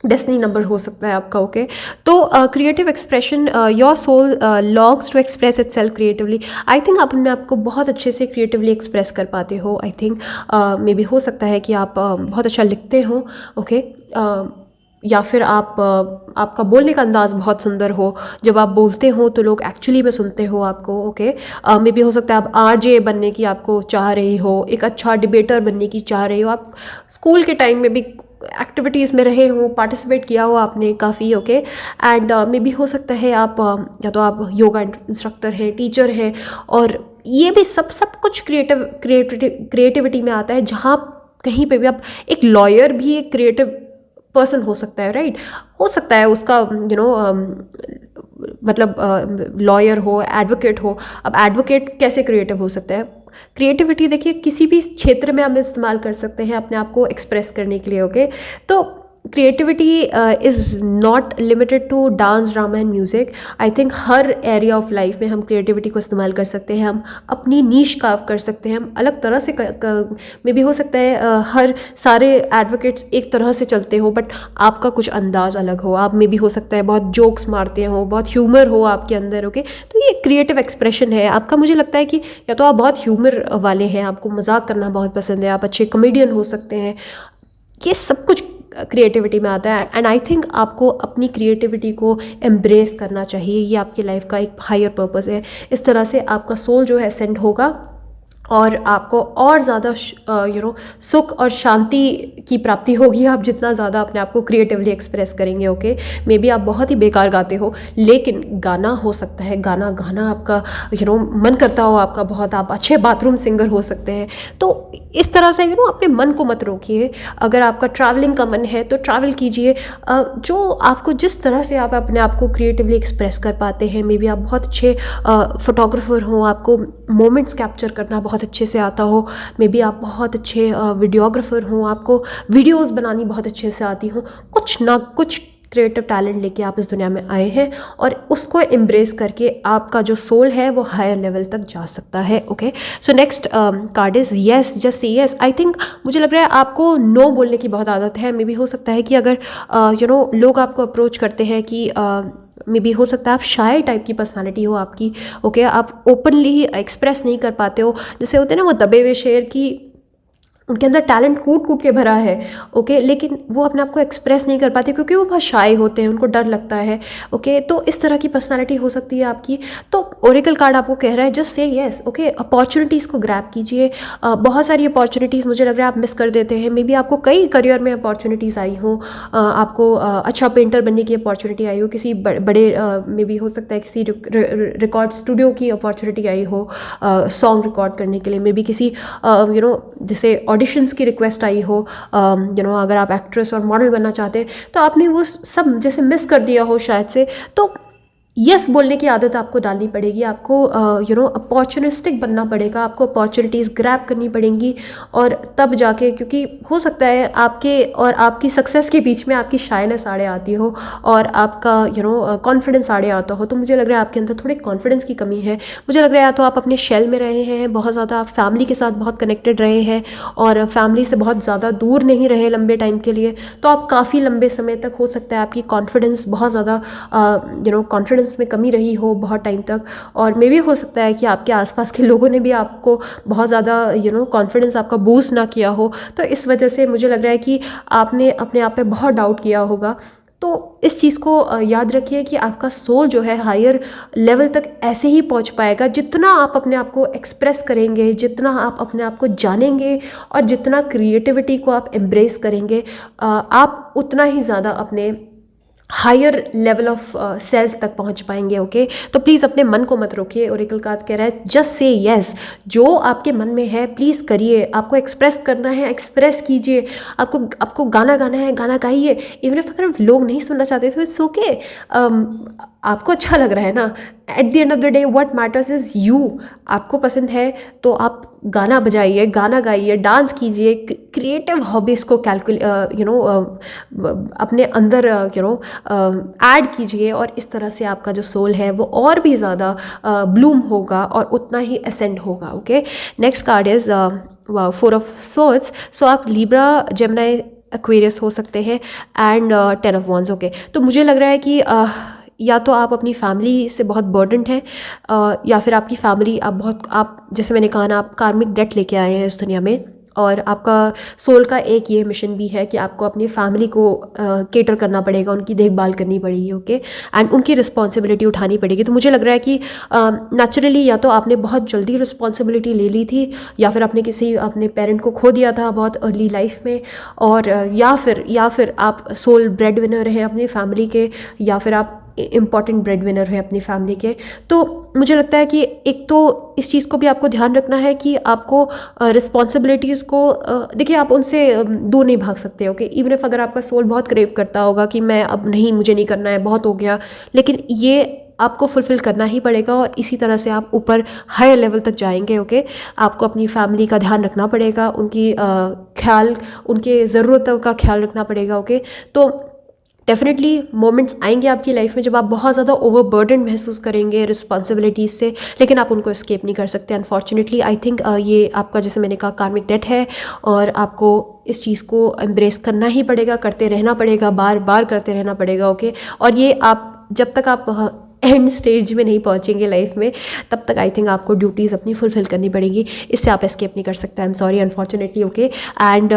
डेस्टिनी नंबर हो सकता है आपका, ओके। तो creative expression, your soul longs to express itself creatively. I think आप अपने आप को बहुत अच्छे से क्रिएटिवली एक्सप्रेस कर पाते हो। आई थिंक मे बी हो सकता है कि आप बहुत अच्छा लिखते हो, ओके। या फिर आपका बोलने का अंदाज़ बहुत सुंदर हो, जब आप बोलते हो तो लोग एक्चुअली में सुनते हो आपको, ओके। मे बी हो सकता है आप आरजे बनने की आपको चाह रही हो, एक अच्छा डिबेटर बनने की चाह रही हो, आप स्कूल के टाइम में भी एक्टिविटीज़ में रहे हो, पार्टिसिपेट किया हो आपने काफ़ी, ओके। एंड मे बी हो सकता है आप या तो आप योगा इंस्ट्रक्टर हैं, टीचर हैं, और ये भी सब कुछ क्रिएटिविटी में आता है। जहाँ कहीं पे भी आप, एक लॉयर भी एक क्रिएटिव पर्सन हो सकता है, राइट। हो सकता है उसका मतलब लॉयर हो, एडवोकेट हो। अब एडवोकेट कैसे क्रिएटिव हो सकता है? क्रिएटिविटी देखिए किसी भी क्षेत्र में हम इस्तेमाल कर सकते हैं अपने आप को एक्सप्रेस करने के लिए, ओके। तो creativity is not limited to dance, drama and music. I think हर एरिया ऑफ लाइफ में हम क्रिएटिविटी को इस्तेमाल कर सकते हैं, हम अपनी नीश कार्व कर सकते हैं, हम अलग तरह से में भी हो सकता है हर सारे एडवोकेट्स एक तरह से चलते हो, बट आपका कुछ अंदाज़ अलग हो। आप में भी हो सकता है बहुत जोक्स मारते हो, बहुत ह्यूमर हो आपके अंदर, ओके। तो ये क्रिएटिव एक्सप्रेशन है आपका। मुझे लगता है कि या तो आप बहुत ह्यूमर वाले हैं, आपको मजाक करना बहुत पसंद है, आप अच्छे कॉमेडियन हो सकते हैं, ये सब कुछ क्रिएटिविटी में आता है। एंड आई थिंक आपको अपनी क्रिएटिविटी को एम्ब्रेस करना चाहिए, ये आपकी लाइफ का एक हायर पर्पस है। इस तरह से आपका सोल जो है असेंड होगा और आपको और ज़्यादा सुख और शांति की प्राप्ति होगी, आप जितना ज़्यादा अपने आप को क्रिएटिवली एक्सप्रेस करेंगे, ओके। मे बी आप बहुत ही बेकार गाते हो, लेकिन गाना हो सकता है, गाना आपका मन करता हो आपका बहुत, आप अच्छे बाथरूम सिंगर हो सकते हैं। तो इस तरह से अपने मन को मत रोकिए। अगर आपका ट्रैवलिंग का मन है तो ट्रैवल कीजिए, जो आपको जिस तरह से आप अपने आप को क्रिएटिवली एक्सप्रेस कर पाते हैं। मे बी आप बहुत अच्छे फोटोग्राफर हो, आपको मोमेंट्स कैप्चर करना बहुत अच्छे से आता हो, मे बी आप बहुत अच्छे वीडियोग्राफर हो, आपको वीडियोस बनानी बहुत अच्छे से आती हो। कुछ ना कुछ क्रिएटिव टैलेंट लेके आप इस दुनिया में आए हैं और उसको एम्ब्रेस करके आपका जो सोल है वो हायर लेवल तक जा सकता है, okay. So next card is yes, just say yes. I think मुझे लग रहा है आपको नो बोलने की बहुत आदत है। मे बी हो सकता है कि अगर लोग आपको अप्रोच करते हैं कि मे बी हो सकता है आप शाय टाइप की पर्सनालिटी हो आपकी, ओके। आप ओपनली ही एक्सप्रेस नहीं कर पाते हो, जैसे होते हैं ना वो दबे हुए शेर की, उनके अंदर टैलेंट कूट के भरा है, ओके, लेकिन वो अपने आप को एक्सप्रेस नहीं कर पाते क्योंकि वो बहुत शाय होते हैं, उनको डर लगता है, ओके। तो इस तरह की पर्सनालिटी हो सकती है आपकी। तो ओरेकल कार्ड आपको कह रहा है just say yes, okay. Opportunities को ग्रैब कीजिए। बहुत सारी अपॉर्चुनिटीज़ मुझे लग रहा है आप मिस कर देते हैं। मे बी आपको कई करियर में अपॉर्चुनिटीज़ आई हो, आपको अच्छा पेंटर बनने की अपॉर्चुनिटी आई हो, किसी बड़े मे बी हो सकता है किसी रिकॉर्ड स्टूडियो की अपॉर्चुनिटी आई हो सॉन्ग रिकॉर्ड करने के लिए, मे बी किसी जैसे ऑडिशंस की रिक्वेस्ट आई हो, अगर आप एक्ट्रेस और मॉडल बनना चाहते हैं तो आपने वो सब जैसे मिस कर दिया हो शायद से। तो यस बोलने की आदत आपको डालनी पड़ेगी, आपको अपॉर्चुनिस्टिक बनना पड़ेगा, आपको अपॉर्चुनिटीज़ ग्रैब करनी पड़ेंगी। और तब जाके, क्योंकि हो सकता है आपके और आपकी सक्सेस के बीच में आपकी शायनेस आड़े आती हो और आपका कॉन्फिडेंस आड़े आता हो। तो मुझे लग रहा है आपके अंदर थोड़े कॉन्फिडेंस की कमी है। मुझे लग रहा है या तो आप अपने शेल में रहे हैं बहुत ज़्यादा, आप फैमिली के साथ बहुत कनेक्टेड रहे हैं और फैमिली से बहुत ज़्यादा दूर नहीं रहे लंबे टाइम के लिए, तो आप काफ़ी लंबे समय तक, हो सकता है आपकी कॉन्फिडेंस बहुत ज़्यादा कॉन्फिडेंस में कमी रही हो बहुत टाइम तक। और मे भी हो सकता है कि आपके आसपास के लोगों ने भी आपको बहुत ज़्यादा कॉन्फिडेंस आपका बूस्ट ना किया हो। तो इस वजह से मुझे लग रहा है कि आपने अपने आप पे बहुत डाउट किया होगा। तो इस चीज़ को याद रखिए कि आपका सोल जो है हायर लेवल तक ऐसे ही पहुंच पाएगा जितना आप अपने आप को एक्सप्रेस करेंगे, जितना आप अपने आप को जानेंगे और जितना क्रिएटिविटी को आप एम्ब्रेस करेंगे, आप उतना ही ज़्यादा अपने हायर लेवल ऑफ सेल्फ तक पहुंच पाएंगे। ओके, तो प्लीज़ अपने मन को मत रोकिए। ओरेकल कार्ड्स कह रहा है जस्ट से येस, जो आपके मन में है प्लीज़ करिए। आपको एक्सप्रेस करना है, एक्सप्रेस कीजिए। आपको गाना गाना है, गाना गाइए। इवन इफ अगर लोग नहीं सुनना चाहते तो इट्स ओके। आपको अच्छा लग रहा है ना, at the end of the day what matters is you. आपको पसंद है तो आप गाना बजाइए, गाना गाइए, डांस कीजिए, क्रिएटिव हॉबीज़ को अपने अंदर ऐड कीजिए और इस तरह से आपका जो सोल है वो और भी ज़्यादा ब्लूम होगा और उतना ही असेंड होगा। Okay, next card is 4 of swords. So आप लिब्रा, जेमिनी, एक्वेरियस हो सकते हैं एंड 10 ऑफ वॉन्ड्स। ओके, तो मुझे लग रहा है कि या तो आप अपनी फैमिली से बहुत बर्डनड हैं या फिर आपकी फैमिली, आप जैसे मैंने कहा ना, आप कार्मिक डेट लेके आए हैं इस दुनिया में और आपका सोल का एक ये मिशन भी है कि आपको अपनी फैमिली को केटर करना पड़ेगा, उनकी देखभाल करनी पड़ेगी। ओके, एंड उनकी रिस्पॉन्सिबिलिटी उठानी पड़ेगी। तो मुझे लग रहा है कि नेचुरली या तो आपने बहुत जल्दी रिस्पॉन्सिबिलिटी ले ली थी या फिर आपने अपने पेरेंट को खो दिया था बहुत अर्ली लाइफ में, और या फिर आप सोल ब्रेड विनर हैं अपनी फैमिली के, या फिर आप इम्पॉर्टेंट ब्रेड विनर है अपनी फैमिली के। तो मुझे लगता है कि एक तो इस चीज़ को भी आपको ध्यान रखना है कि आपको रिस्पॉन्सिबिलिटीज़ को देखिए, आप उनसे दूर नहीं भाग सकते। ओके, इवन इफ अगर आपका सोल बहुत क्रेव करता होगा कि मैं अब नहीं, मुझे नहीं करना है, बहुत हो गया, लेकिन ये आपको फुलफ़िल करना ही पड़ेगा और इसी तरह से आप ऊपर हायर लेवल तक जाएंगे। ओके, आपको अपनी फैमिली का ध्यान रखना पड़ेगा, उनकी उनके ज़रूरतों का ख्याल रखना पड़ेगा। ओके, तो डेफिनेटली मोमेंट्स आएंगे आपकी लाइफ में जब आप बहुत ज़्यादा ओवरबर्डन महसूस करेंगे रिस्पॉन्सिबिलिटीज़ से, लेकिन आप उनको एस्केप नहीं कर सकते अनफॉर्चुनेटली। आई थिंक ये आपका, जैसे मैंने कहा, कार्मिक डेट है और आपको इस चीज़ को एम्ब्रेस करना ही पड़ेगा, करते रहना पड़ेगा, बार बार करते रहना पड़ेगा। ओके, और ये आप जब तक आप एंड स्टेज में नहीं पहुंचेंगे लाइफ में, तब तक आई थिंक आपको ड्यूटीज़ अपनी फुलफिल करनी पड़ेगी। इससे आप एस्केप नहीं कर सकते। I am sorry, unfortunately. Okay, and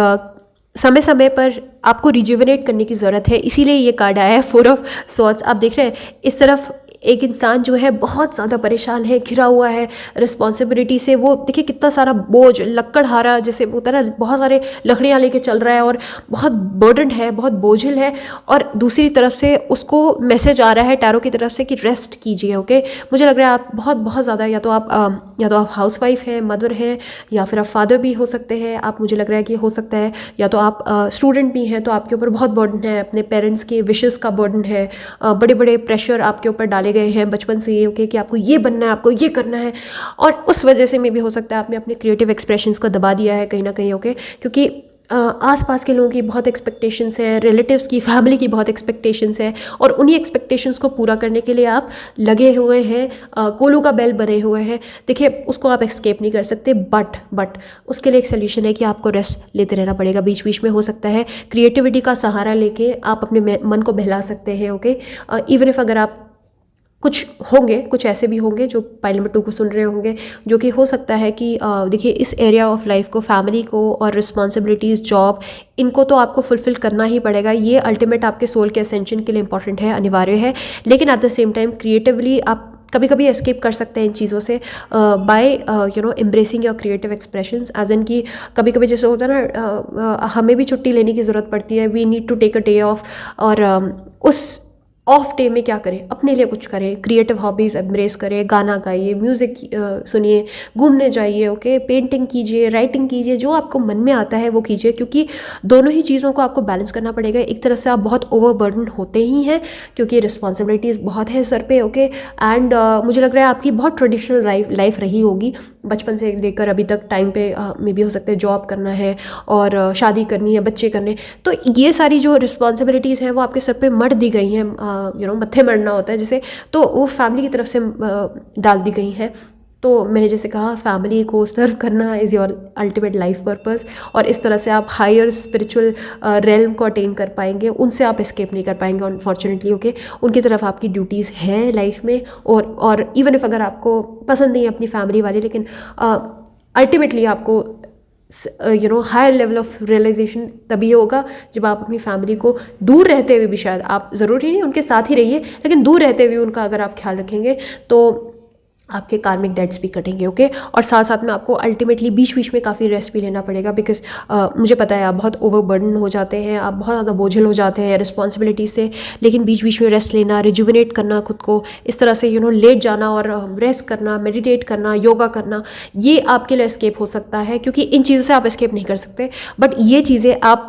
समय समय पर आपको रिजुविनेट करने की ज़रूरत है, इसीलिए ये कार्ड आया है 4 ऑफ स्वॉर्ड्स। आप देख रहे हैं इस तरफ एक इंसान जो है बहुत ज़्यादा परेशान है, घिरा हुआ है रिस्पॉन्सिबिलिटी से। वो देखिए कितना सारा बोझ, लकड़हारा जैसे होता है ना, बहुत सारे लकड़ियाँ लेके चल रहा है और बहुत बर्डन है, बहुत बोझिल है। और दूसरी तरफ से उसको मैसेज आ रहा है टैरो की तरफ से कि रेस्ट कीजिए। ओके, मुझे लग रहा है आप बहुत ज़्यादा, या तो आप हाउसवाइफ हैं, मदर हैं, या फिर आप फादर भी हो सकते हैं। आप, मुझे लग रहा है कि हो सकता है या तो आप स्टूडेंट भी हैं, तो आपके ऊपर बहुत बर्डन है, अपने पेरेंट्स के विशेस का बर्डन है, बड़े बड़े प्रेशर आपके ऊपर डाले गए हैं बचपन से ये। ओके, कि आपको ये बनना है, आपको ये करना है, और उस वजह से में भी हो सकता है आपने अपने क्रिएटिव एक्सप्रेशंस को दबा दिया है कहीं ना कहीं। ओके, क्योंकि आसपास के लोगों की बहुत एक्सपेक्टेशंस हैं, रिलेटिव्स की, फैमिली की बहुत एक्सपेक्टेशंस हैं, और उन्हीं एक्सपेक्टेशंस को पूरा करने के लिए आप लगे हुए हैं, कोलू का बैल बने हुए हैं। देखिए, उसको आप एस्केप नहीं कर सकते, बट उसके लिए एक सोल्यूशन है कि आपको रेस्ट लेते रहना पड़ेगा बीच बीच में। हो सकता है क्रिएटिविटी का सहारा लेके आप अपने मन को बहला सकते हैं। ओके, इवन इफ अगर आप कुछ ऐसे भी होंगे जो पाइल नंबर 2 को सुन रहे होंगे, जो कि हो सकता है कि देखिए, इस एरिया ऑफ लाइफ को, फैमिली को और रिस्पॉन्सिबिलिटीज़, जॉब, इनको तो आपको फुलफ़िल करना ही पड़ेगा। ये अल्टीमेट आपके सोल के असेंशन के लिए इंपॉर्टेंट है, अनिवार्य है। लेकिन at the same time creatively आप कभी कभी एस्केप कर सकते हैं इन चीज़ों से by embracing your creative expressions. As in कि कभी कभी जैसे होता है ना, हमें भी छुट्टी लेने की ज़रूरत पड़ती है, we need to take a day off, और उस ऑफ डे में क्या करें, अपने लिए कुछ करें, क्रिएटिव हॉबीज़ एम्ब्रेस करें, गाना गाइए, म्यूज़िक सुनिए, घूमने जाइए, ओके, पेंटिंग कीजिए, राइटिंग कीजिए, जो आपको मन में आता है वो कीजिए, क्योंकि दोनों ही चीज़ों को आपको बैलेंस करना पड़ेगा। एक तरह से आप बहुत ओवरबर्डन होते ही हैं क्योंकि रिस्पॉन्सिबिलिटीज़ बहुत है सर पे, ओके, एंड मुझे लग रहा है आपकी बहुत ट्रेडिशनल लाइफ रही होगी बचपन से लेकर अभी तक, टाइम पे मे भी हो सकता है जॉब करना है और शादी करनी है, बच्चे करने, तो ये सारी जो रिस्पॉन्सिबिलिटीज़ हैं वो आपके सर पे मढ़ दी गई हैं, मत्थे मढ़ना होता है जिसे, तो वो फैमिली की तरफ से डाल दी गई हैं। तो मैंने जैसे कहा, फैमिली को सर्व करना is your ultimate life purpose, और इस तरह से आप हायर स्पिरिचुअल रेल्म को अटेन कर पाएंगे, उनसे आप एस्केप नहीं कर पाएंगे अनफॉर्चुनेटली, ओके। उनकी तरफ आपकी ड्यूटीज़ हैं लाइफ में, और इवन इफ अगर आपको पसंद नहीं है अपनी फैमिली वाले, लेकिन अल्टीमेटली आपको हायर लेवल ऑफ रियलाइजेशन तभी होगा जब आप अपनी फैमिली को दूर रहते हुए भी, शायद आप ज़रूरी नहीं उनके साथ ही रहिए, लेकिन दूर रहते हुए उनका अगर आप ख्याल रखेंगे तो आपके कार्मिक डेट्स भी कटेंगे, ओके। और साथ साथ में आपको अल्टीमेटली बीच बीच में काफ़ी रेस्ट भी लेना पड़ेगा, बिकॉज मुझे पता है आप बहुत ओवरबर्डन हो जाते हैं, आप बहुत ज़्यादा बोझिल हो जाते हैं रिस्पॉन्सिबिलिटी से, लेकिन बीच बीच में रेस्ट लेना, रिजुविनेट करना खुद को, इस तरह से लेट जाना और रेस्ट करना, मेडिटेट करना, योगा करना, ये आपके लिए एस्केप हो सकता है, क्योंकि इन चीज़ों से आप एस्केप नहीं कर सकते, बट ये चीज़ें आप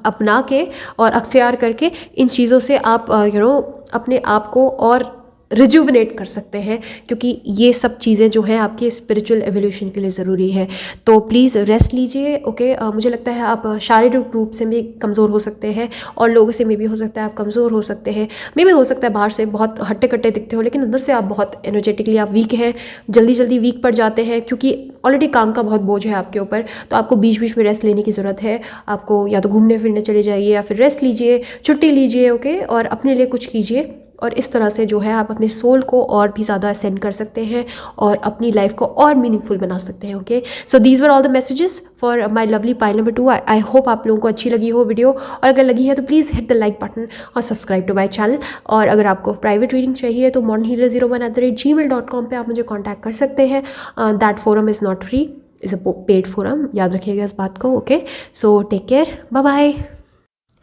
अपना के और अख्तियार करके इन चीज़ों से आप अपने आप को और रिजुविनेट कर सकते हैं, क्योंकि ये सब चीज़ें जो हैं आपके स्पिरिचुअल एवोल्यूशन के लिए ज़रूरी है। तो प्लीज़ रेस्ट लीजिए, ओके। मुझे लगता है आप शारीरिक रूप से भी कमज़ोर हो सकते हैं, और लोगों से मे भी हो सकता है आप कमज़ोर हो सकते हैं, मे भी हो सकता है बाहर से बहुत हट्टे कट्टे दिखते हो, लेकिन अंदर से आप बहुत एनर्जेटिकली आप वीक हैं, जल्दी जल्दी वीक पड़ जाते हैं, क्योंकि ऑलरेडी काम का बहुत बोझ है आपके ऊपर। तो आपको बीच बीच में रेस्ट लेने की ज़रूरत है, आपको या तो घूमने फिरने चले जाइए या फिर रेस्ट लीजिए, छुट्टी लीजिए, ओके, और अपने लिए कुछ कीजिए, और इस तरह से जो है आप अपने सोल को और भी ज़्यादा असेंड कर सकते हैं और अपनी लाइफ को और मीनिंगफुल बना सकते हैं, okay. So these were all the messages for my lovely pile number 2। I hope आप लोगों को अच्छी लगी हो वीडियो, और अगर लगी है तो please hit the like button और सब्सक्राइब टू माई चैनल। और अगर आपको प्राइवेट रीडिंग चाहिए तो morninghealer01@gmail.com पे आप मुझे कॉन्टैक्ट कर सकते हैं। That forum is not free, is a paid forum, याद रखिएगा इस बात को, okay. So take care, bye bye.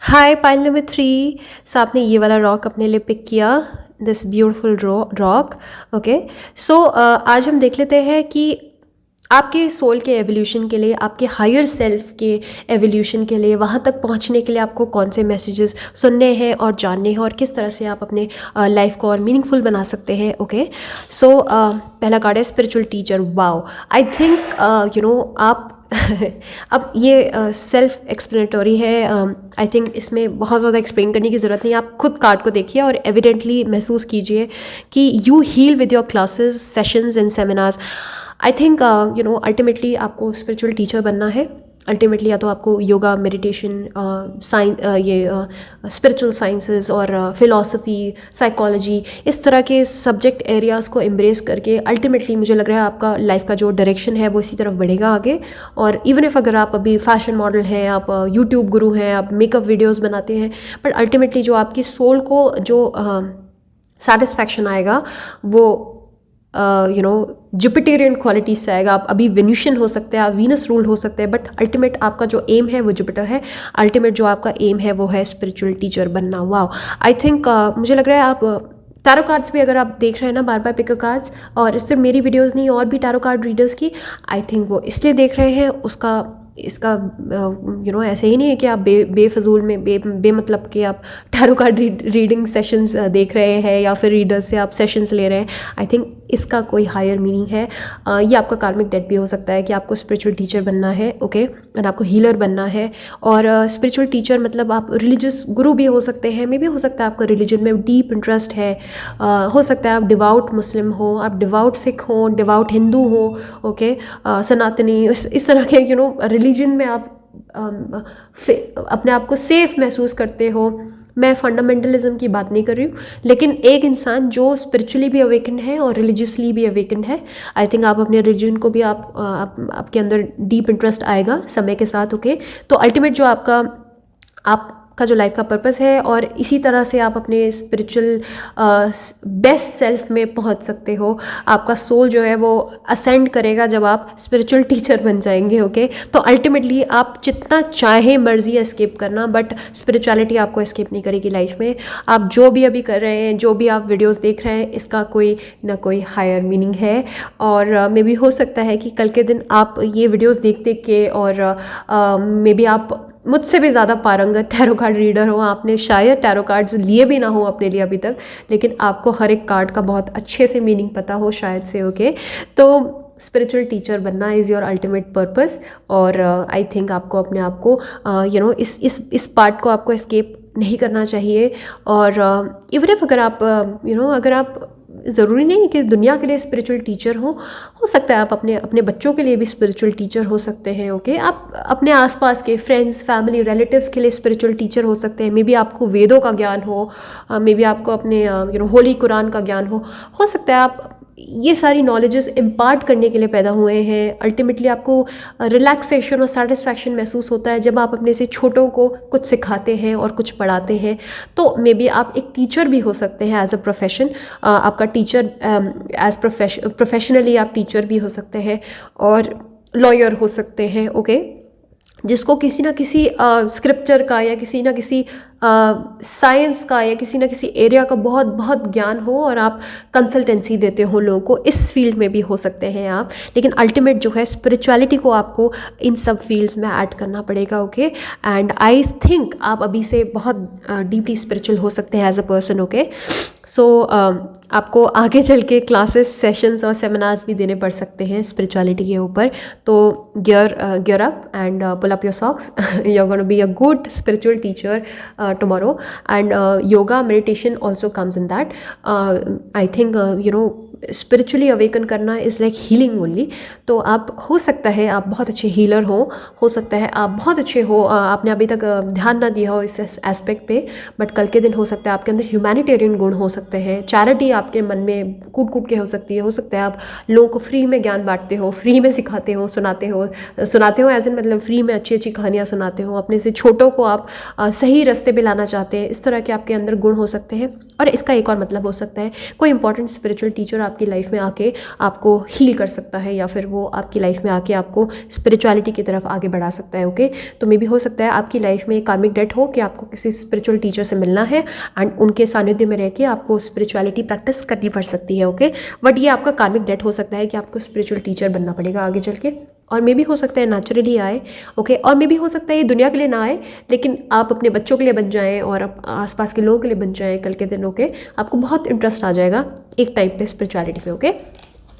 Hi pile number 3, so आपने ये वाला रॉक अपने लिए पिक किया, this beautiful rock, okay. So आज हम देख लेते हैं कि आपके सोल के एवोल्यूशन के लिए, आपके हायर सेल्फ के एवोल्यूशन के लिए, वहाँ तक पहुँचने के लिए आपको कौन से मैसेजेस सुनने हैं और जानने हैं, और किस तरह से आप अपने लाइफ को और मीनिंगफुल बना सकते हैं, ओके। सो पहला कार्ड है spiritual teacher. Wow, I think आप अब ये सेल्फ एक्सप्लेनेटरी है, आई थिंक इसमें बहुत ज़्यादा एक्सप्लेन करने की ज़रूरत नहीं है। आप खुद कार्ड को देखिए और एविडेंटली महसूस कीजिए कि you heal with your classes, sessions and seminars. I think ultimately आपको स्पिरिचुअल टीचर बनना है। अल्टीमेटली या तो आपको योगा, मेडिटेशन, साइंस, ये स्पिरिचुअल साइंसेस और फिलॉसफी, साइकोलॉजी, इस तरह के सब्जेक्ट एरियाज़ को एम्ब्रेस करके अल्टीमेटली मुझे लग रहा है आपका लाइफ का जो डायरेक्शन है वो इसी तरफ बढ़ेगा आगे। और इवन इफ अगर आप अभी फैशन मॉडल हैं, आप यूट्यूब गुरु हैं, आप मेकअप वीडियोज़ बनाते हैं, बट अल्टीमेटली जो आपकी सोल को जो सेटिस्फैक्शन आएगा वो जुपिटेरियन क्वालिटीज से आएगा। आप अभी वेन्यूशन हो सकते हैं, आप वीनस रूल्ड हो सकते हैं, बट अल्टीमेट आपका जो एम है वो जुपिटर है। अल्टीमेट जो आपका एम है वो है स्पिरिचुअल टीचर बनना। वाओ, आई थिंक मुझे लग रहा है आप टैरो कार्ड्स भी अगर आप देख रहे हैं ना बार बार पिक कार्ड्स, और सिर्फ मेरी वीडियोस नहीं और भी टैरो कार्ड रीडर्स की, आई थिंक वो इसलिए देख रहे हैं, इसका ऐसे ही नहीं है कि आप बेफजूल में बेमतलब के आप टैरो कार्ड रीडिंग सेशंस देख रहे हैं या फिर रीडर्स से आप सेशंस ले रहे हैं। आई थिंक इसका कोई हायर मीनिंग है। ये आपका कार्मिक डेट भी हो सकता है कि आपको स्पिरिचुअल टीचर बनना है, ओके, एंड आपको हीलर बनना है। और स्पिरिचुअल टीचर मतलब आप रिलीजियस गुरु भी हो सकते हैं, मे भी हो सकता है आपका रिलीजन में डीप इंटरेस्ट है, हो सकता है आप डिवाउट मुस्लिम हो, आप डिवाउट सिख हो, डिवाउट हिंदू हो, ओके, सनातनी, इस तरह के रिलीजन में आप अपने आप को सेफ महसूस करते हो। मैं फंडामेंटलिज्म की बात नहीं कर रही हूँ, लेकिन एक इंसान जो स्पिरिचुअली भी अवेकन्ड है और रिलीजियसली भी अवेकन्ड है, आई थिंक आप अपने रिलीजन को भी आपके अंदर डीप इंटरेस्ट आएगा समय के साथ, ओके। तो अल्टीमेट जो आप का जो लाइफ का पर्पस है, और इसी तरह से आप अपने स्पिरिचुअल बेस्ट सेल्फ में पहुंच सकते हो। आपका सोल जो है वो असेंड करेगा जब आप स्पिरिचुअल टीचर बन जाएंगे। ओके, तो अल्टीमेटली आप जितना चाहे मर्जी एस्केप करना, बट स्पिरिचुअलिटी आपको एस्केप नहीं करेगी लाइफ में। आप जो भी अभी कर रहे हैं, जो भी आप वीडियोस देख रहे हैं, इसका कोई ना कोई हायर मीनिंग है। और मे बी हो सकता है कि कल के दिन आप ये वीडियोस देख देख के, और मे बी आप मुझसे भी ज़्यादा पारंगत टैरो कार्ड रीडर हो, आपने शायद टैरो कार्ड्स लिए भी ना हो अपने लिए अभी तक, लेकिन आपको हर एक कार्ड का बहुत अच्छे से मीनिंग पता हो शायद से। ओके, तो स्पिरिचुअल टीचर बनना इज़ योर अल्टीमेट पर्पस। और आई थिंक आपको अपने आप को इस पार्ट को आपको एस्केप नहीं करना चाहिए। और इवन इफ अगर आप अगर आप, ज़रूरी नहीं कि दुनिया के लिए स्पिरिचुअल टीचर हो सकता है आप अपने बच्चों के लिए भी स्पिरिचुअल टीचर हो सकते हैं। ओके, आप अपने आसपास के फ्रेंड्स, फैमिली, रिलेटिव्स के लिए स्पिरिचुअल टीचर हो सकते हैं। मे बी आपको वेदों का ज्ञान हो, मे बी आपको अपने होली कुरान का ज्ञान हो सकता है आप ये सारी नॉलेजेस इम्पार्ट करने के लिए पैदा हुए हैं। अल्टीमेटली आपको रिलैक्सेशन और सेटिस्फैक्शन महसूस होता है जब आप अपने से छोटों को कुछ सिखाते हैं और कुछ पढ़ाते हैं। तो मे बी आप एक टीचर भी हो सकते हैं एज अ प्रोफेशन। आपका टीचर एज प्रोफेशनली आप टीचर भी हो सकते हैं, और लॉयर हो सकते हैं। ओके, जिसको किसी ना किसी स्क्रिप्चर का या किसी ना किसी साइंस का या किसी ना किसी एरिया का बहुत बहुत ज्ञान हो, और आप कंसल्टेंसी देते हो लोगों को, इस फील्ड में भी हो सकते हैं आप। लेकिन अल्टीमेट जो है स्पिरिचुअलिटी को आपको इन सब फील्ड्स में ऐड करना पड़ेगा। ओके, एंड आई थिंक आप अभी से बहुत डीपली स्पिरिचुअल हो सकते हैं एज अ पर्सन। ओके, सो आपको आगे चल के क्लासेस, सेशंस और सेमिनार्स भी देने पड़ सकते हैं स्पिरिचुअलिटी के ऊपर। तो gear up and pull up your socks, you are gonna be a good spiritual teacher tomorrow. And yoga, meditation also comes in that. I think spiritually awaken करना इज़ लाइक हीलिंग ओनली। तो आप, हो सकता है आप बहुत अच्छे healer हो सकता है आप बहुत अच्छे हो, आपने अभी तक ध्यान ना दिया हो इस एस्पेक्ट पे, बट कल के दिन हो सकता है आपके अंदर ह्यूमैनिटेरियन गुण हो सकते हैं, चैरिटी आपके मन में कूट कूट के हो सकती है। हो सकता है आप लोगों को फ्री में ज्ञान बांटते हो, फ्री में सिखाते हो, सुनाते हो एज इन मतलब फ्री में अच्छी अच्छी कहानियाँ सुनाते हो, अपने से छोटों को आप सही रास्ते पे लाना चाहते हैं। इस तरह के आपके अंदर गुण हो सकते हैं। और इसका एक और मतलब हो सकता है कोई इंपॉर्टेंट स्पिरिचुअल टीचर आपकी लाइफ में आके आपको हील कर सकता है, या फिर वो आपकी लाइफ में आके आपको स्पिरिचुअलिटी की तरफ आगे बढ़ा सकता है। ओके, तो मे भी हो सकता है आपकी लाइफ में कार्मिक डेट हो कि आपको किसी स्पिरिचुअल टीचर से मिलना है, एंड उनके सानिध्य में रह के आपको स्पिरिचुअलिटी प्रैक्टिस करनी पड़ सकती है। ओके, बट ये आपका कार्मिक डेट हो सकता है कि आपको स्पिरिचुअल टीचर बनना पड़ेगा आगे चल के। और मे भी हो सकता है नेचुरली आए। ओके, और मे भी हो सकता है ये दुनिया के लिए ना आए, लेकिन आप अपने बच्चों के लिए बन जाएं और आसपास के लोगों के लिए बन जाएं कल के दिन। ओके, आपको बहुत इंटरेस्ट आ जाएगा एक टाइम पे स्पिरिचुअलिटी में। Okay,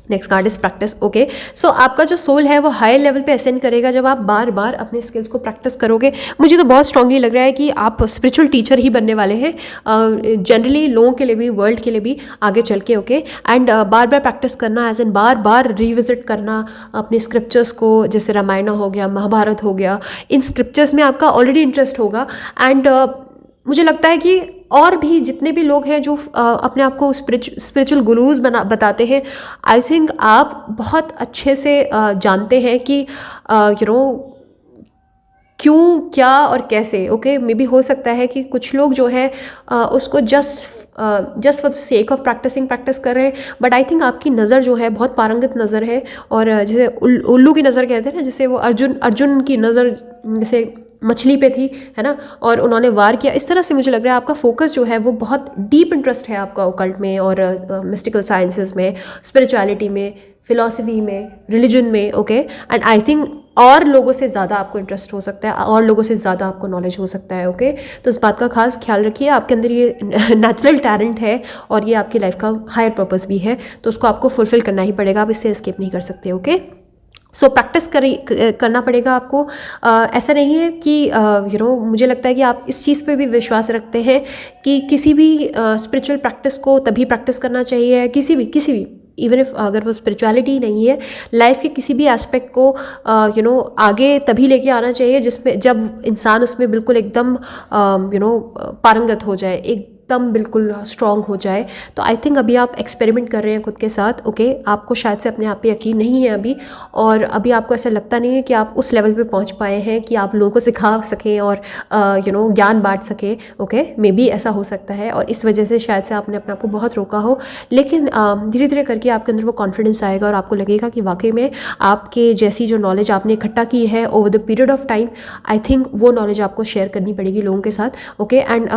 next card is practice. Okay, so आपका जो सोल है वो हायर लेवल पे असेंड करेगा जब आप बार बार अपने स्किल्स को प्रैक्टिस करोगे। मुझे तो बहुत स्ट्रांगली लग रहा है कि आप स्पिरिचुअल टीचर ही बनने वाले हैं, जनरली लोगों के लिए भी, वर्ल्ड के लिए भी आगे चल के। ओके, एंड बार बार प्रैक्टिस करना, एज इन बार बार रिविजिट करना अपने स्क्रिप्चर्स को, जैसे रामायण हो गया, महाभारत हो गया, इन स्क्रिप्चर्स में आपका ऑलरेडी इंटरेस्ट होगा। एंड मुझे लगता है कि और भी जितने भी लोग हैं जो अपने आप को स्पिरिचुअल गुरुज बताते हैं, आई थिंक आप बहुत अच्छे से जानते हैं कि क्यों, क्या और कैसे। ओके, मे बी हो सकता है कि कुछ लोग जो है उसको just for the sake of practice कर रहे हैं, बट आई थिंक आपकी नज़र जो है बहुत पारंगत नज़र है। और जैसे उल्लू की नज़र कहते हैं ना, जैसे वो अर्जुन की नज़र जैसे मछली पे थी, है ना, और उन्होंने वार किया। इस तरह से मुझे लग रहा है आपका फोकस जो है वो बहुत डीप इंटरेस्ट है आपका ओकल्ट में और मिस्टिकल साइंसेस में, स्पिरिचुअलिटी में, फिलॉसफी में, रिलीजन में। ओके, एंड आई थिंक और लोगों से ज़्यादा आपको इंटरेस्ट हो सकता है, और लोगों से ज़्यादा आपको नॉलेज हो सकता है। ओके, तो इस बात का खास ख्याल रखिए। आपके अंदर ये नेचुरल टैलेंट है और ये आपकी लाइफ का हायर पर्पस भी है, तो उसको आपको फुलफिल करना ही पड़ेगा, आप इससे एस्केप नहीं कर सकते। ओके, सो प्रैक्टिस करना पड़ेगा आपको। ऐसा नहीं है कि मुझे लगता है कि आप इस चीज़ पे भी विश्वास रखते हैं कि किसी भी स्पिरिचुअल प्रैक्टिस को तभी प्रैक्टिस करना चाहिए, किसी भी इवन इफ अगर वो स्पिरिचुअलिटी नहीं है, लाइफ के किसी भी एस्पेक्ट को आगे तभी लेके आना चाहिए जिसमें जब इंसान उसमें बिल्कुल एकदम पारंगत हो जाए, एकदम बिल्कुल स्ट्रॉन्ग हो जाए। तो आई थिंक अभी आप एक्सपेरिमेंट कर रहे हैं खुद के साथ, ओके। आपको शायद से अपने आप पे यकीन नहीं है अभी, और अभी आपको ऐसा लगता नहीं है कि आप उस लेवल पे पहुंच पाए हैं कि आप लोगों को सिखा सकें और ज्ञान बांट सकें, ओके। मे बी ऐसा हो सकता है, और इस वजह से शायद से आपने अपने आप को बहुत रोका हो। लेकिन धीरे धीरे करके आपके अंदर वो कॉन्फिडेंस आएगा और आपको लगेगा कि वाकई में आपके जैसी जो नॉलेज आपने इकट्ठा की है over the period of time, I think वो नॉलेज आपको शेयर करनी पड़ेगी लोगों के साथ, ओके। एंड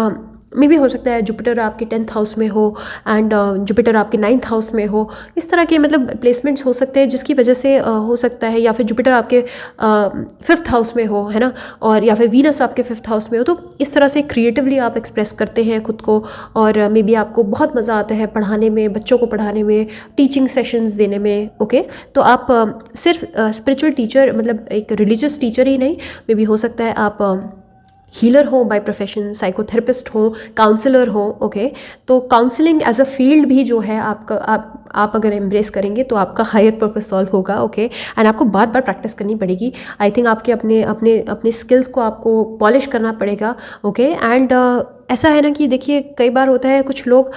मे भी हो सकता है जुपिटर आपके 10th हाउस में हो एंड जुपिटर आपके 9th हाउस में हो, इस तरह के मतलब प्लेसमेंट्स हो सकते हैं जिसकी वजह से हो सकता है, या फिर जुपिटर आपके 5th हाउस में हो, है ना, और या फिर वीनस आपके 5th हाउस में हो। तो इस तरह से क्रिएटिवली आप एक्सप्रेस करते हैं खुद को, और मे बी आपको बहुत मज़ा आता है पढ़ाने में, बच्चों को पढ़ाने में, टीचिंग सेशंस देने में, ओके। तो आप सिर्फ स्पिरिचुअल टीचर, मतलब एक रिलीजियस टीचर ही नहीं, मे बी हो सकता है आप हीलर हो बाय प्रोफेशन, साइकोथेरेपिस्ट हो, काउंसलर हो, ओके। तो काउंसलिंग एज अ फील्ड भी जो है आपका, आप अगर एम्ब्रेस करेंगे तो आपका हायर पर्पस सॉल्व होगा, ओके। एंड आपको बार बार प्रैक्टिस करनी पड़ेगी। आई थिंक आपके अपने अपने अपने स्किल्स को आपको पॉलिश करना पड़ेगा, ओके। एंड ऐसा है ना कि देखिए कई बार होता है कुछ लोग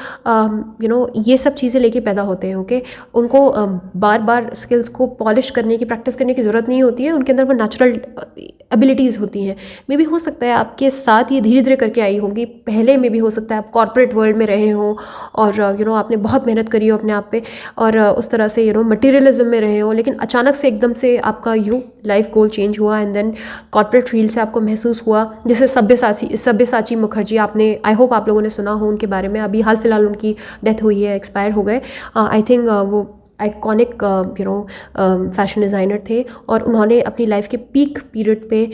ये सब चीज़ें लेके पैदा होते हैं, ओके। उनको बार बार स्किल्स को पॉलिश करने की, प्रैक्टिस करने की ज़रूरत नहीं होती है, उनके अंदर वो नेचुरल एबिलिटीज़ होती हैं। मे भी हो सकता है आपके साथ ये धीरे धीरे करके आई होंगी, पहले में भी हो सकता है आप कॉर्पोरेट वर्ल्ड में रहे हों और आपने बहुत मेहनत करी हो अपने आप पे, और उस तरह से मटेरियलिज्म में रहे हो, लेकिन अचानक से एकदम से आपका लाइफ गोल चेंज हुआ एंड देन कॉर्पोरेट फील्ड से आपको महसूस हुआ। जैसे सब्यसाची मुखर्जी, आपने, आई होप आप लोगों ने सुना हो उनके बारे में, अभी हाल फिलहाल उनकी डेथ हुई है, एक्सपायर हो गए। आई थिंक वो आइकॉनिक फैशन डिज़ाइनर थे, और उन्होंने अपनी लाइफ के पीक पीरियड पे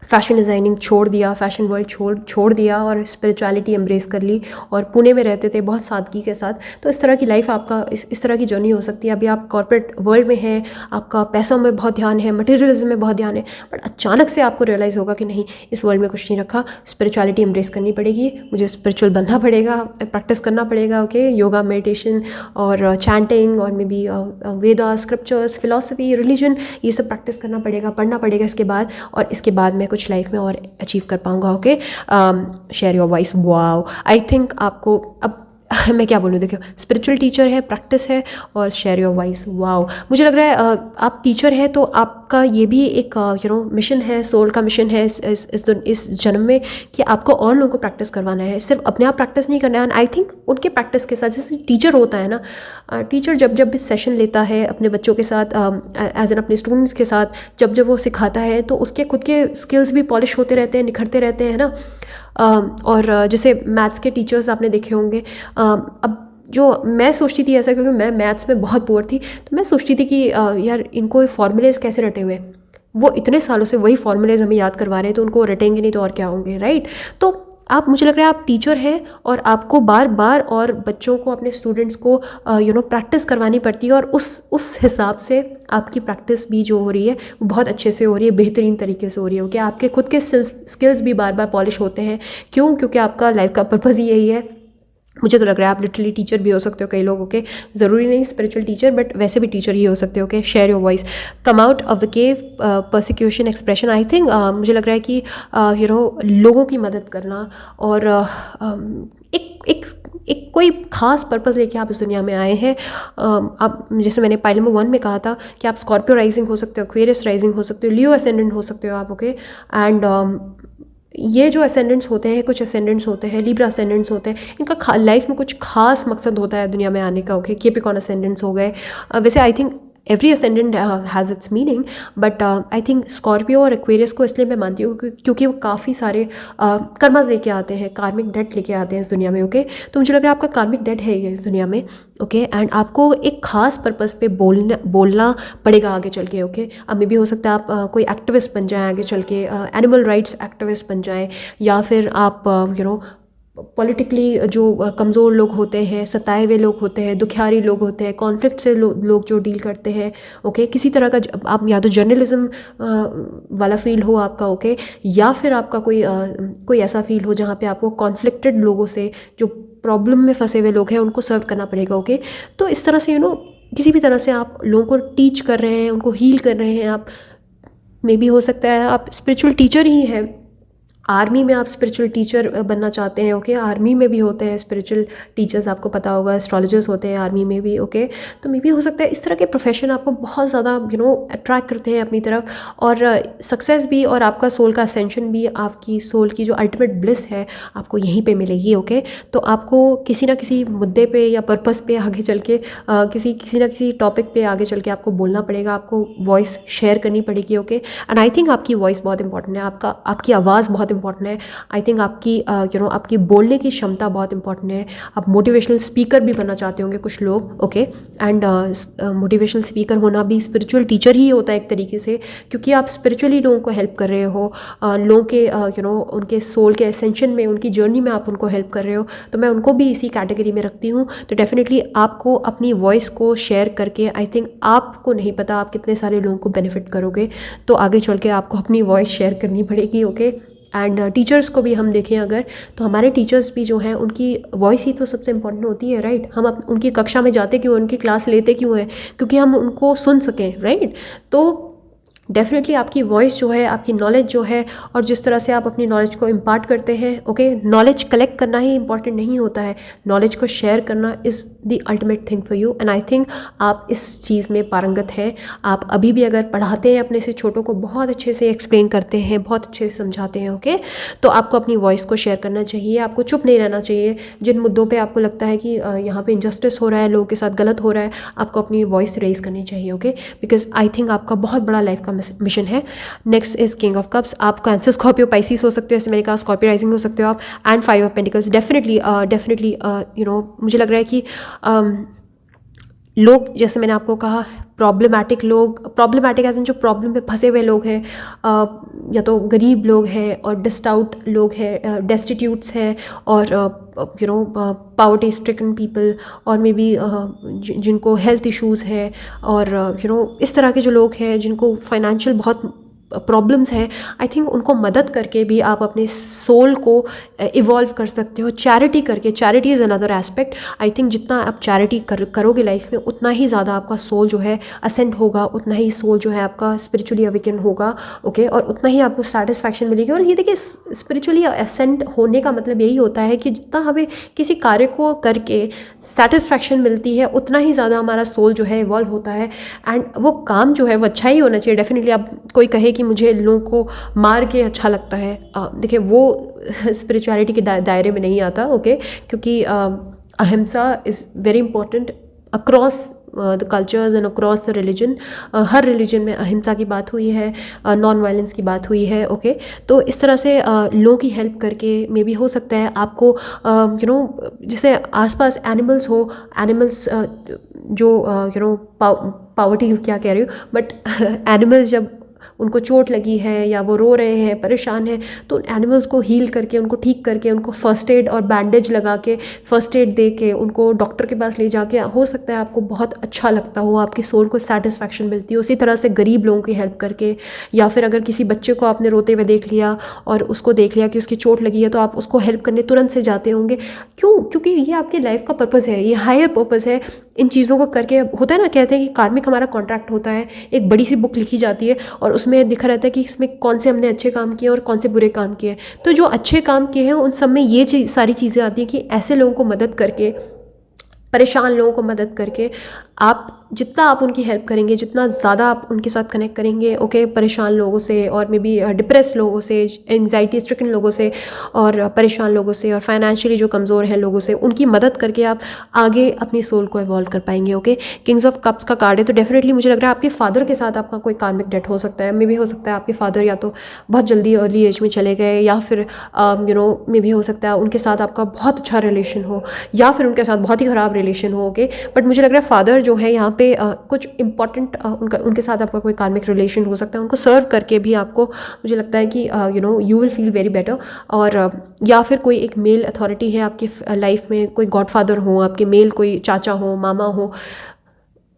फैशन डिज़ाइनिंग छोड़ दिया, फैशन वर्ल्ड छोड़ दिया और स्पिरिचुअलिटी एम्ब्रेस कर ली, और पुणे में रहते थे बहुत सादगी के साथ। तो इस तरह की लाइफ आपका, इस तरह की जर्नी हो सकती है। अभी आप कॉर्पोरेट वर्ल्ड में हैं, आपका पैसों में बहुत ध्यान है, मटेरियलिज्म में बहुत ध्यान है, बट अचानक से आपको रियलाइज़ होगा कि नहीं, इस वर्ल्ड में कुछ नहीं रखा, स्पिरिचुअलिटी एम्ब्रेस करनी पड़ेगी, मुझे स्पिरिचुअल बनना पड़ेगा, प्रैक्टिस करना पड़ेगा, ओके। योगा, मेडिटेशन और चैंटिंग, और may be Veda, scriptures, philosophy, religion, ये सब प्रैक्टिस करना पड़ेगा, पढ़ना पड़ेगा इसके बाद, और इसके बाद मैं कुछ लाइफ में और अचीव कर पाऊंगा, okay. Share your voice, wow. I think आपको अब मैं क्या बोलूँ, देखियो, स्पिरिचुअल टीचर है, प्रैक्टिस है, और शेयर योर वॉइस, वाओ। मुझे लग रहा है आप टीचर है तो आपका ये भी एक मिशन है, सोल का मिशन है इस जन्म में, कि आपको और लोगों को प्रैक्टिस करवाना है, सिर्फ अपने आप प्रैक्टिस नहीं करना है। एंड आई थिंक उनके प्रैक्टिस के साथ, जैसे टीचर होता है ना, टीचर जब भी सेशन लेता है अपने बच्चों के साथ, एज एन अपने स्टूडेंट्स के साथ, जब वो सिखाता है तो उसके खुद के स्किल्स भी पॉलिश होते रहते हैं, निखरते रहते हैं ना। और जैसे मैथ्स के टीचर्स आपने देखे होंगे, अब जो मैं सोचती थी ऐसा, क्योंकि मैं मैथ्स में बहुत पुअर थी, तो मैं सोचती थी कि यार इनको फार्मूलेज कैसे रटे हुए, वो इतने सालों से वही फार्मूलेज हमें याद करवा रहे हैं, तो उनको रटेंगे नहीं तो और क्या होंगे, राइट। तो आप, मुझे लग रहा है आप टीचर हैं, और आपको बार बार और बच्चों को, अपने स्टूडेंट्स को प्रैक्टिस करवानी पड़ती है, और उस हिसाब से आपकी प्रैक्टिस भी जो हो रही है वो बहुत अच्छे से हो रही है, बेहतरीन तरीके से हो रही है, ओके। आपके खुद के स्किल्स भी बार बार पॉलिश होते हैं, क्यों? क्योंकि आपका लाइफ का पर्पज़ ही यही है। मुझे तो लग रहा है आप लिटरली टीचर भी हो सकते हो, कई लोगों के, ज़रूरी नहीं स्पिरिचुअल टीचर, बट वैसे भी टीचर ही हो सकते हो, okay. Share your voice, come out of the cave, persecution, expression. I think मुझे लग रहा है कि लोगों की मदद करना, और एक कोई ख़ास पर्पज़ लेके आप इस दुनिया में आए हैं। आप, जैसे मैंने पाइल नंबर 1 में कहा था कि आप स्कॉर्पियो राइजिंग हो सकते हो, एक्वेरियस राइजिंग हो सकते हो, लियो असेंडेंट हो सकते हो आप, ओके। एंड ये जो असेंडेंट्स होते हैं, कुछ असेंडेंट्स होते हैं, लिब्रा असेंडेंट्स होते हैं, इनका लाइफ में कुछ खास मकसद होता है दुनिया में आने का, ओके। कैप्रिकॉर्न असेंडेंट्स हो गए, वैसे I think every ascendant has its meaning, but I think Scorpio और एक्वेरियस को इसलिए मैं मानती हूँ क्योंकि वो काफ़ी सारे कर्मास लेके आते हैं, कार्मिक डेट लेके आते हैं इस दुनिया में, ओके। तो मुझे लग रहा है आपका कार्मिक डेट है ये इस दुनिया में, ओके। एंड आपको एक ख़ास पर्पज़ पे बोलना पड़ेगा आगे चल के, ओके। अब मे भी हो सकता है आप कोई एक्टिविस्ट बन जाएँ आगे चल के, एनिमल राइट्स एक्टिविस्ट बन जाएँ, या फिर आप पॉलिटिकली जो कमज़ोर लोग होते हैं, सताए हुए लोग होते हैं, दुखियारी लोग होते हैं, कॉन्फ्लिक्ट से लोग जो डील करते हैं, ओके। किसी तरह का आप, या तो जर्नलिज्म वाला फील्ड हो आपका, ओके, या फिर आपका कोई ऐसा फील्ड हो जहाँ पे आपको कॉन्फ्लिक्टेड लोगों से, जो प्रॉब्लम में फंसे हुए लोग हैं, उनको सर्व करना पड़ेगा, ओके। तो इस तरह से किसी भी तरह से आप लोगों को टीच कर रहे हैं, उनको हील कर रहे हैं आप। मे बी हो सकता है आप स्पिरिचुअल टीचर ही हैं, आर्मी में आप स्पिरिचुअल टीचर बनना चाहते हैं, ओके, आर्मी में भी होते हैं स्पिरिचुअल टीचर्स, आपको पता होगा, एस्ट्रोलॉजर्स होते हैं आर्मी में भी, ओके। तो मे भी हो सकता है इस तरह के प्रोफेशन आपको बहुत ज़्यादा अट्रैक्ट करते हैं अपनी तरफ, और सक्सेस भी और आपका सोल का असेंशन भी, आपकी सोल की जो अल्टीमेट ब्लिस है आपको यहीं पे मिलेगी, ओके। तो आपको किसी ना किसी मुद्दे पे या पर्पस पे आगे चल के किसी ना किसी टॉपिक पे आगे चल के आपको बोलना पड़ेगा, आपको वॉइस शेयर करनी पड़ेगी, ओके। एंड आई थिंक आपकी वॉइस बहुत इंपॉर्टेंट है, आपकी आवाज़ बहुत इंपॉर्टेंट है। आई थिंक आपकी आपकी बोलने की क्षमता बहुत इंपॉर्टेंट है। आप मोटिवेशनल स्पीकर भी बनना चाहते होंगे कुछ लोग, ओके। एंड मोटिवेशनल स्पीकर होना भी स्पिरिचुअल टीचर ही होता है एक तरीके से, क्योंकि आप स्पिरिचुअली लोगों को हेल्प कर रहे हो, लोगों के उनके सोल के एसेंशन में, उनकी जर्नी में आप उनको हेल्प कर रहे हो। तो मैं उनको भी इसी कैटेगरी में रखती हूँ। तो डेफिनेटली आपको अपनी वॉइस को शेयर करके, आई थिंक आपको नहीं पता आप कितने सारे लोगों को बेनिफिट करोगे। तो आगे चल के आपको अपनी वॉइस शेयर करनी पड़ेगी, ओके। एंड टीचर्स को भी हम देखें अगर, तो हमारे टीचर्स भी जो हैं उनकी वॉइस ही तो सबसे इंपॉर्टेंट होती है, राइट। हम उनकी कक्षा में जाते क्यों, उनकी क्लास लेते क्यों हैं, क्योंकि हम उनको सुन सकें, राइट। तो डेफिनेटली आपकी वॉइस जो है, आपकी नॉलेज जो है, और जिस तरह से आप अपनी नॉलेज को इम्पार्ट करते हैं, ओके। नॉलेज कलेक्ट करना ही इंपॉर्टेंट नहीं होता है, नॉलेज को शेयर करना is the ultimate thing for you. And I think आप इस चीज़ में पारंगत हैं। आप अभी भी अगर पढ़ाते हैं अपने से छोटों को, बहुत अच्छे से एक्सप्लेन करते हैं, बहुत अच्छे से समझाते हैं, ओके। तो आपको अपनी वॉइस को शेयर करना चाहिए, आपको चुप नहीं रहना चाहिए। जिन मुद्दों पर आपको लगता है कि यहाँ पर इंजस्टिस हो रहा है, लोगों के साथ गलत हो रहा है, आपको अपनी वॉइस रेज करनी चाहिए, ओके। बिकॉज आई थिंक आपका बहुत बड़ा लाइफ का मिशन है। Next is king of cups. आप कैंसर, स्कॉर्पियो, पाइसिस हो सकते हो, जैसे मैंने कहा स्कॉर्पियो राइजिंग हो सकते हो आप। And 5 of pentacles. डेफिनेटली मुझे लग रहा है कि लोग, जैसे मैंने आपको कहा, प्रॉब्लमैटिक एज इन जो प्रॉब्लम में फंसे हुए लोग हैं, या तो गरीब लोग हैं और डिस्टाउट लोग हैं, डेस्टिट्यूट्स हैं, और पावर्टी स्ट्रिकन पीपल, और मे बी जिनको हेल्थ इश्यूज़ हैं, और इस तरह के जो लोग हैं जिनको फाइनेंशियल बहुत प्रॉब्लम्स हैं, आई थिंक उनको मदद करके भी आप अपने सोल को इवॉल्व कर सकते हो, चैरिटी करके। Charity is another aspect. I think जितना आप चैरिटी करोगे लाइफ में, उतना ही ज़्यादा आपका सोल जो है असेंड होगा, उतना ही सोल जो है आपका स्पिरिचुअली अवेकन होगा, ओके। और उतना ही आपको सेटिस्फैक्शन मिलेगी। और ये देखिए, स्पिरिचुअली असेंड होने का मतलब यही होता है कि जितना हमें किसी कार्य को करके सेटिस्फैक्शन मिलती है, उतना ही ज़्यादा हमारा सोल जो है इवॉल्व होता है। एंड वो काम जो है वो अच्छा ही होना चाहिए। डेफिनेटली आप कोई कहे कि मुझे लोगों को मार के अच्छा लगता है, देखिए वो स्पिरिचुअलिटी के दायरे में नहीं आता, ओके। क्योंकि अहिंसा is very important across the cultures and across the religion. Her religion में अहिंसा की बात हुई है, नॉन वायलेंस की बात हुई है, ओके। तो इस तरह से लोगों की हेल्प करके मे बी हो सकता है आपको जैसे आसपास एनिमल्स हो, एनिमल्स जो पावर्टी क्या कह रही हूँ, बट एनिमल्स जब उनको चोट लगी है या वो रो रहे हैं, परेशान हैं, तो एनिमल्स को हील करके, उनको ठीक करके, उनको फर्स्ट एड और बैंडेज लगा के, फर्स्ट एड दे के, उनको डॉक्टर के पास ले जाके, हो सकता है आपको बहुत अच्छा लगता हो, आपकी सोल को सेटिस्फैक्शन मिलती है। उसी तरह से गरीब लोगों की हेल्प करके, या फिर अगर किसी बच्चे को आपने रोते हुए देख लिया और उसको देख लिया कि उसकी चोट लगी है, तो आप उसको हेल्प करने तुरंत से जाते होंगे। क्यों? क्योंकि ये आपकी लाइफ का पर्पज़ है, ये हायर पर्पज़ है। इन चीज़ों को करके होता है ना, कहते हैं कि कार्मिक हमारा कॉन्ट्रैक्ट होता है, एक बड़ी सी बुक लिखी जाती है और उसमें लिखा रहता है कि इसमें कौन से हमने अच्छे काम किए और कौन से बुरे काम किए। तो जो अच्छे काम किए हैं उन सब में ये सारी चीज़ें आती हैं कि ऐसे लोगों को मदद करके, परेशान लोगों को मदद करके, जितना आप उनकी हेल्प करेंगे, जितना ज़्यादा आप उनके साथ कनेक्ट करेंगे, ओके, परेशान लोगों से, और मे बी डिप्रेस लोगों से, एंजाइटी स्ट्रिकन लोगों से, और परेशान लोगों से, और फाइनेंशियली जो कमज़ोर हैं लोगों से, उनकी मदद करके आप आगे अपनी सोल को इवॉल्व कर पाएंगे, ओके। किंग्स ऑफ कप्स का कार्ड है, तो डेफिनेटली मुझे लग रहा है आपके फादर के साथ आपका कोई कार्मिक डेट हो सकता है। मे बी हो सकता है आपके फादर या तो बहुत जल्दी अर्ली एज में चले गए, या फिर मे बी हो सकता है उनके साथ आपका बहुत अच्छा रिलेशन हो, या फिर उनके साथ बहुत ही ख़राब रिलेशन हो, ओके। बट मुझे लग रहा है फादर जो है यहाँ पे कुछ इंपॉर्टेंट उनके साथ आपका कोई कार्मिक रिलेशन हो सकता है। उनको सर्व करके भी आपको, मुझे लगता है कि you will feel very better. और या फिर कोई एक मेल अथॉरिटी है आपकी लाइफ में, कोई गॉडफादर हो आपके, मेल कोई चाचा हो, मामा हो,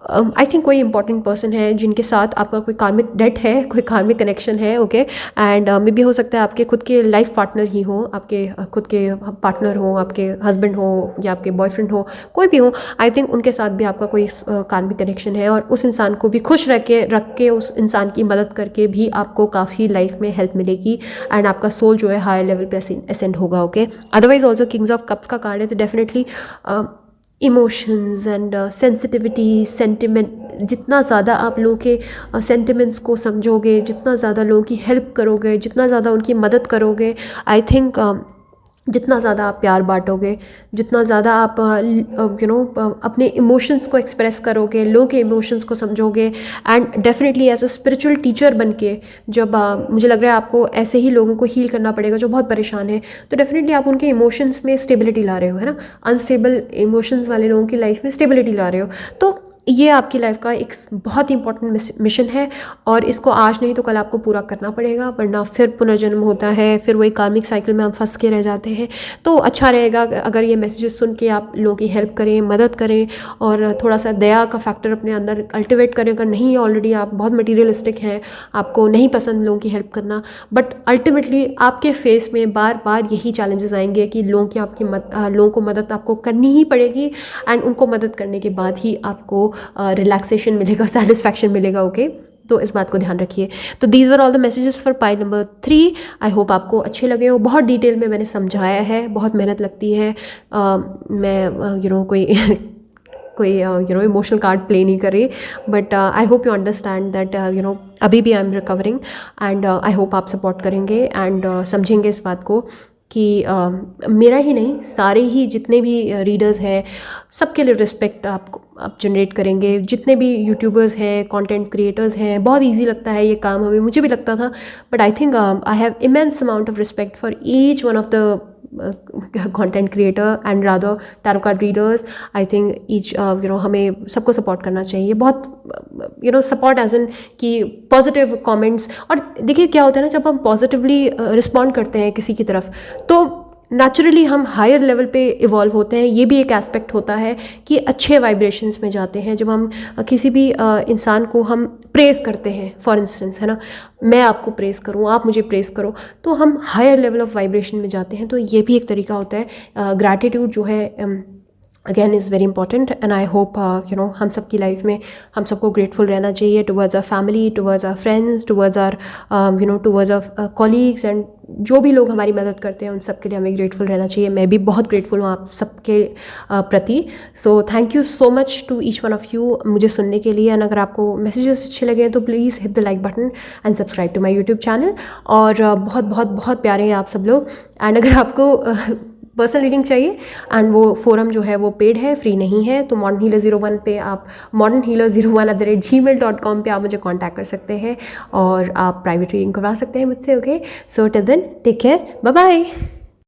आई थिंक कोई इंपॉर्टेंट पर्सन है जिनके साथ आपका कोई कार्मिक डेट है, कोई कार्मिक कनेक्शन है, ओके। एंड मे बी हो सकता है आपके खुद के लाइफ पार्टनर ही हो, आपके खुद के पार्टनर हो, आपके हस्बैंड हो या आपके बॉयफ्रेंड हो, कोई भी हो। आई थिंक उनके साथ भी आपका कोई कार्मिक कनेक्शन है, और उस इंसान को भी खुश रख के उस इंसान की मदद करके भी आपको काफ़ी लाइफ में हेल्प मिलेगी, एंड आपका सोल जो है हायर लेवल पे असेंड होगा, okay. Otherwise also Kings of cups का कार्ड है, तो definitely emotions and sensitivity, sentiment, जितना ज़्यादा आप लोगों के सेंटिमेंट्स को समझोगे, जितना ज़्यादा लोगों की हेल्प करोगे, जितना ज़्यादा उनकी मदद करोगे, आई थिंक जितना ज़्यादा आप प्यार बांटोगे, जितना ज़्यादा आप अपने इमोशंस को एक्सप्रेस करोगे, लोगों के इमोशंस को समझोगे, and definitely as a spiritual teacher बन के जब मुझे लग रहा है आपको ऐसे ही लोगों को हील करना पड़ेगा जो बहुत परेशान है, तो डेफिनेटली आप उनके इमोशंस में स्टेबिलिटी ला रहे हो, है ना। अनस्टेबल इमोशंस वाले लोगों की लाइफ में स्टेबिलिटी ला रहे हो, तो ये आपकी लाइफ का एक बहुत इंपॉर्टेंट मिशन है, और इसको आज नहीं तो कल आपको पूरा करना पड़ेगा, वरना फिर पुनर्जन्म होता है, फिर वही कार्मिक साइकिल में हम फंस के रह जाते हैं। तो अच्छा रहेगा अगर ये मैसेजेस सुन के आप लोगों की हेल्प करें, मदद करें, और थोड़ा सा दया का फैक्टर अपने अंदर कल्टिवेट करें। अगर नहीं ऑलरेडी आप बहुत मटीरियलिस्टिक हैं, आपको नहीं पसंद लोगों की हेल्प करना, बट अल्टीमेटली आपके फेस में बार बार यही चैलेंजेस आएंगे कि लोगों को मदद आपको करनी ही पड़ेगी, एंड उनको मदद करने के बाद ही आपको रिलैक्सेशन मिलेगा, सेटिस्फैक्शन मिलेगा, ओके। तो इस बात को ध्यान रखिए। तो these were all the messages for pile number 3। I hope आपको अच्छे लगे हो। बहुत डिटेल में मैंने समझाया है, बहुत मेहनत लगती है, मैं कोई इमोशनल कार्ड प्ले नहीं कर रही, but I hope you understand that अभी भी I am recovering, and I hope आप सपोर्ट करेंगे एंड समझेंगे इस बात को कि मेरा ही नहीं, सारे ही जितने भी रीडर्स हैं सबके लिए रिस्पेक्ट आप जनरेट करेंगे। जितने भी यूट्यूबर्स हैं, कंटेंट क्रिएटर्स हैं, बहुत इजी लगता है ये काम हमें, मुझे भी लगता था, but I think I have immense amount of respect for each one of the content creator and rather tarot card readers. I think each हमें सबको सपोर्ट करना चाहिए, बहुत सपोर्ट एज एन कि पॉजिटिव कमेंट्स। और देखिए क्या होता है ना, जब हम पॉजिटिवली रिस्पॉन्ड करते हैं किसी की तरफ, तो नेचुरली हम हायर लेवल पे इवॉल्व होते हैं। ये भी एक एस्पेक्ट होता है कि अच्छे वाइब्रेशंस में जाते हैं। जब हम किसी भी इंसान को हम प्रेज़ करते हैं, फॉर इंस्टेंस, है ना, मैं आपको प्रेज़ करूँ, आप मुझे प्रेज़ करो, तो हम हायर लेवल ऑफ वाइब्रेशन में जाते हैं। तो ये भी एक तरीका होता है। ग्रैटिट्यूड जो है again is very important, and I hope हम सब की लाइफ में हम सबको ग्रेटफुल रहना चाहिए towards our family, towards our friends, towards our colleagues, and जो भी लोग हमारी मदद करते हैं उन सब के लिए हमें ग्रेटफुल रहना चाहिए। मैं भी बहुत ग्रेटफुल हूँ आप सबके प्रति। So thank you so much to each one of you मुझे सुनने के लिए। एंड अगर आपको मैसेजेस अच्छे लगे तो please hit the like button and subscribe to my YouTube channel. और बहुत बहुत बहुत प्यारे हैं आप सब लोग। एंड अगर आपको पर्सनल रीडिंग चाहिए, एंड वो फोरम जो है वो पेड है, फ्री नहीं है, तो मॉडर्न हीलर 01 पे आप modernhealer01@gmail.com पे आप मुझे कांटेक्ट कर सकते हैं, और आप प्राइवेट रीडिंग करवा सकते हैं मुझसे, okay. So till then take care, bye bye.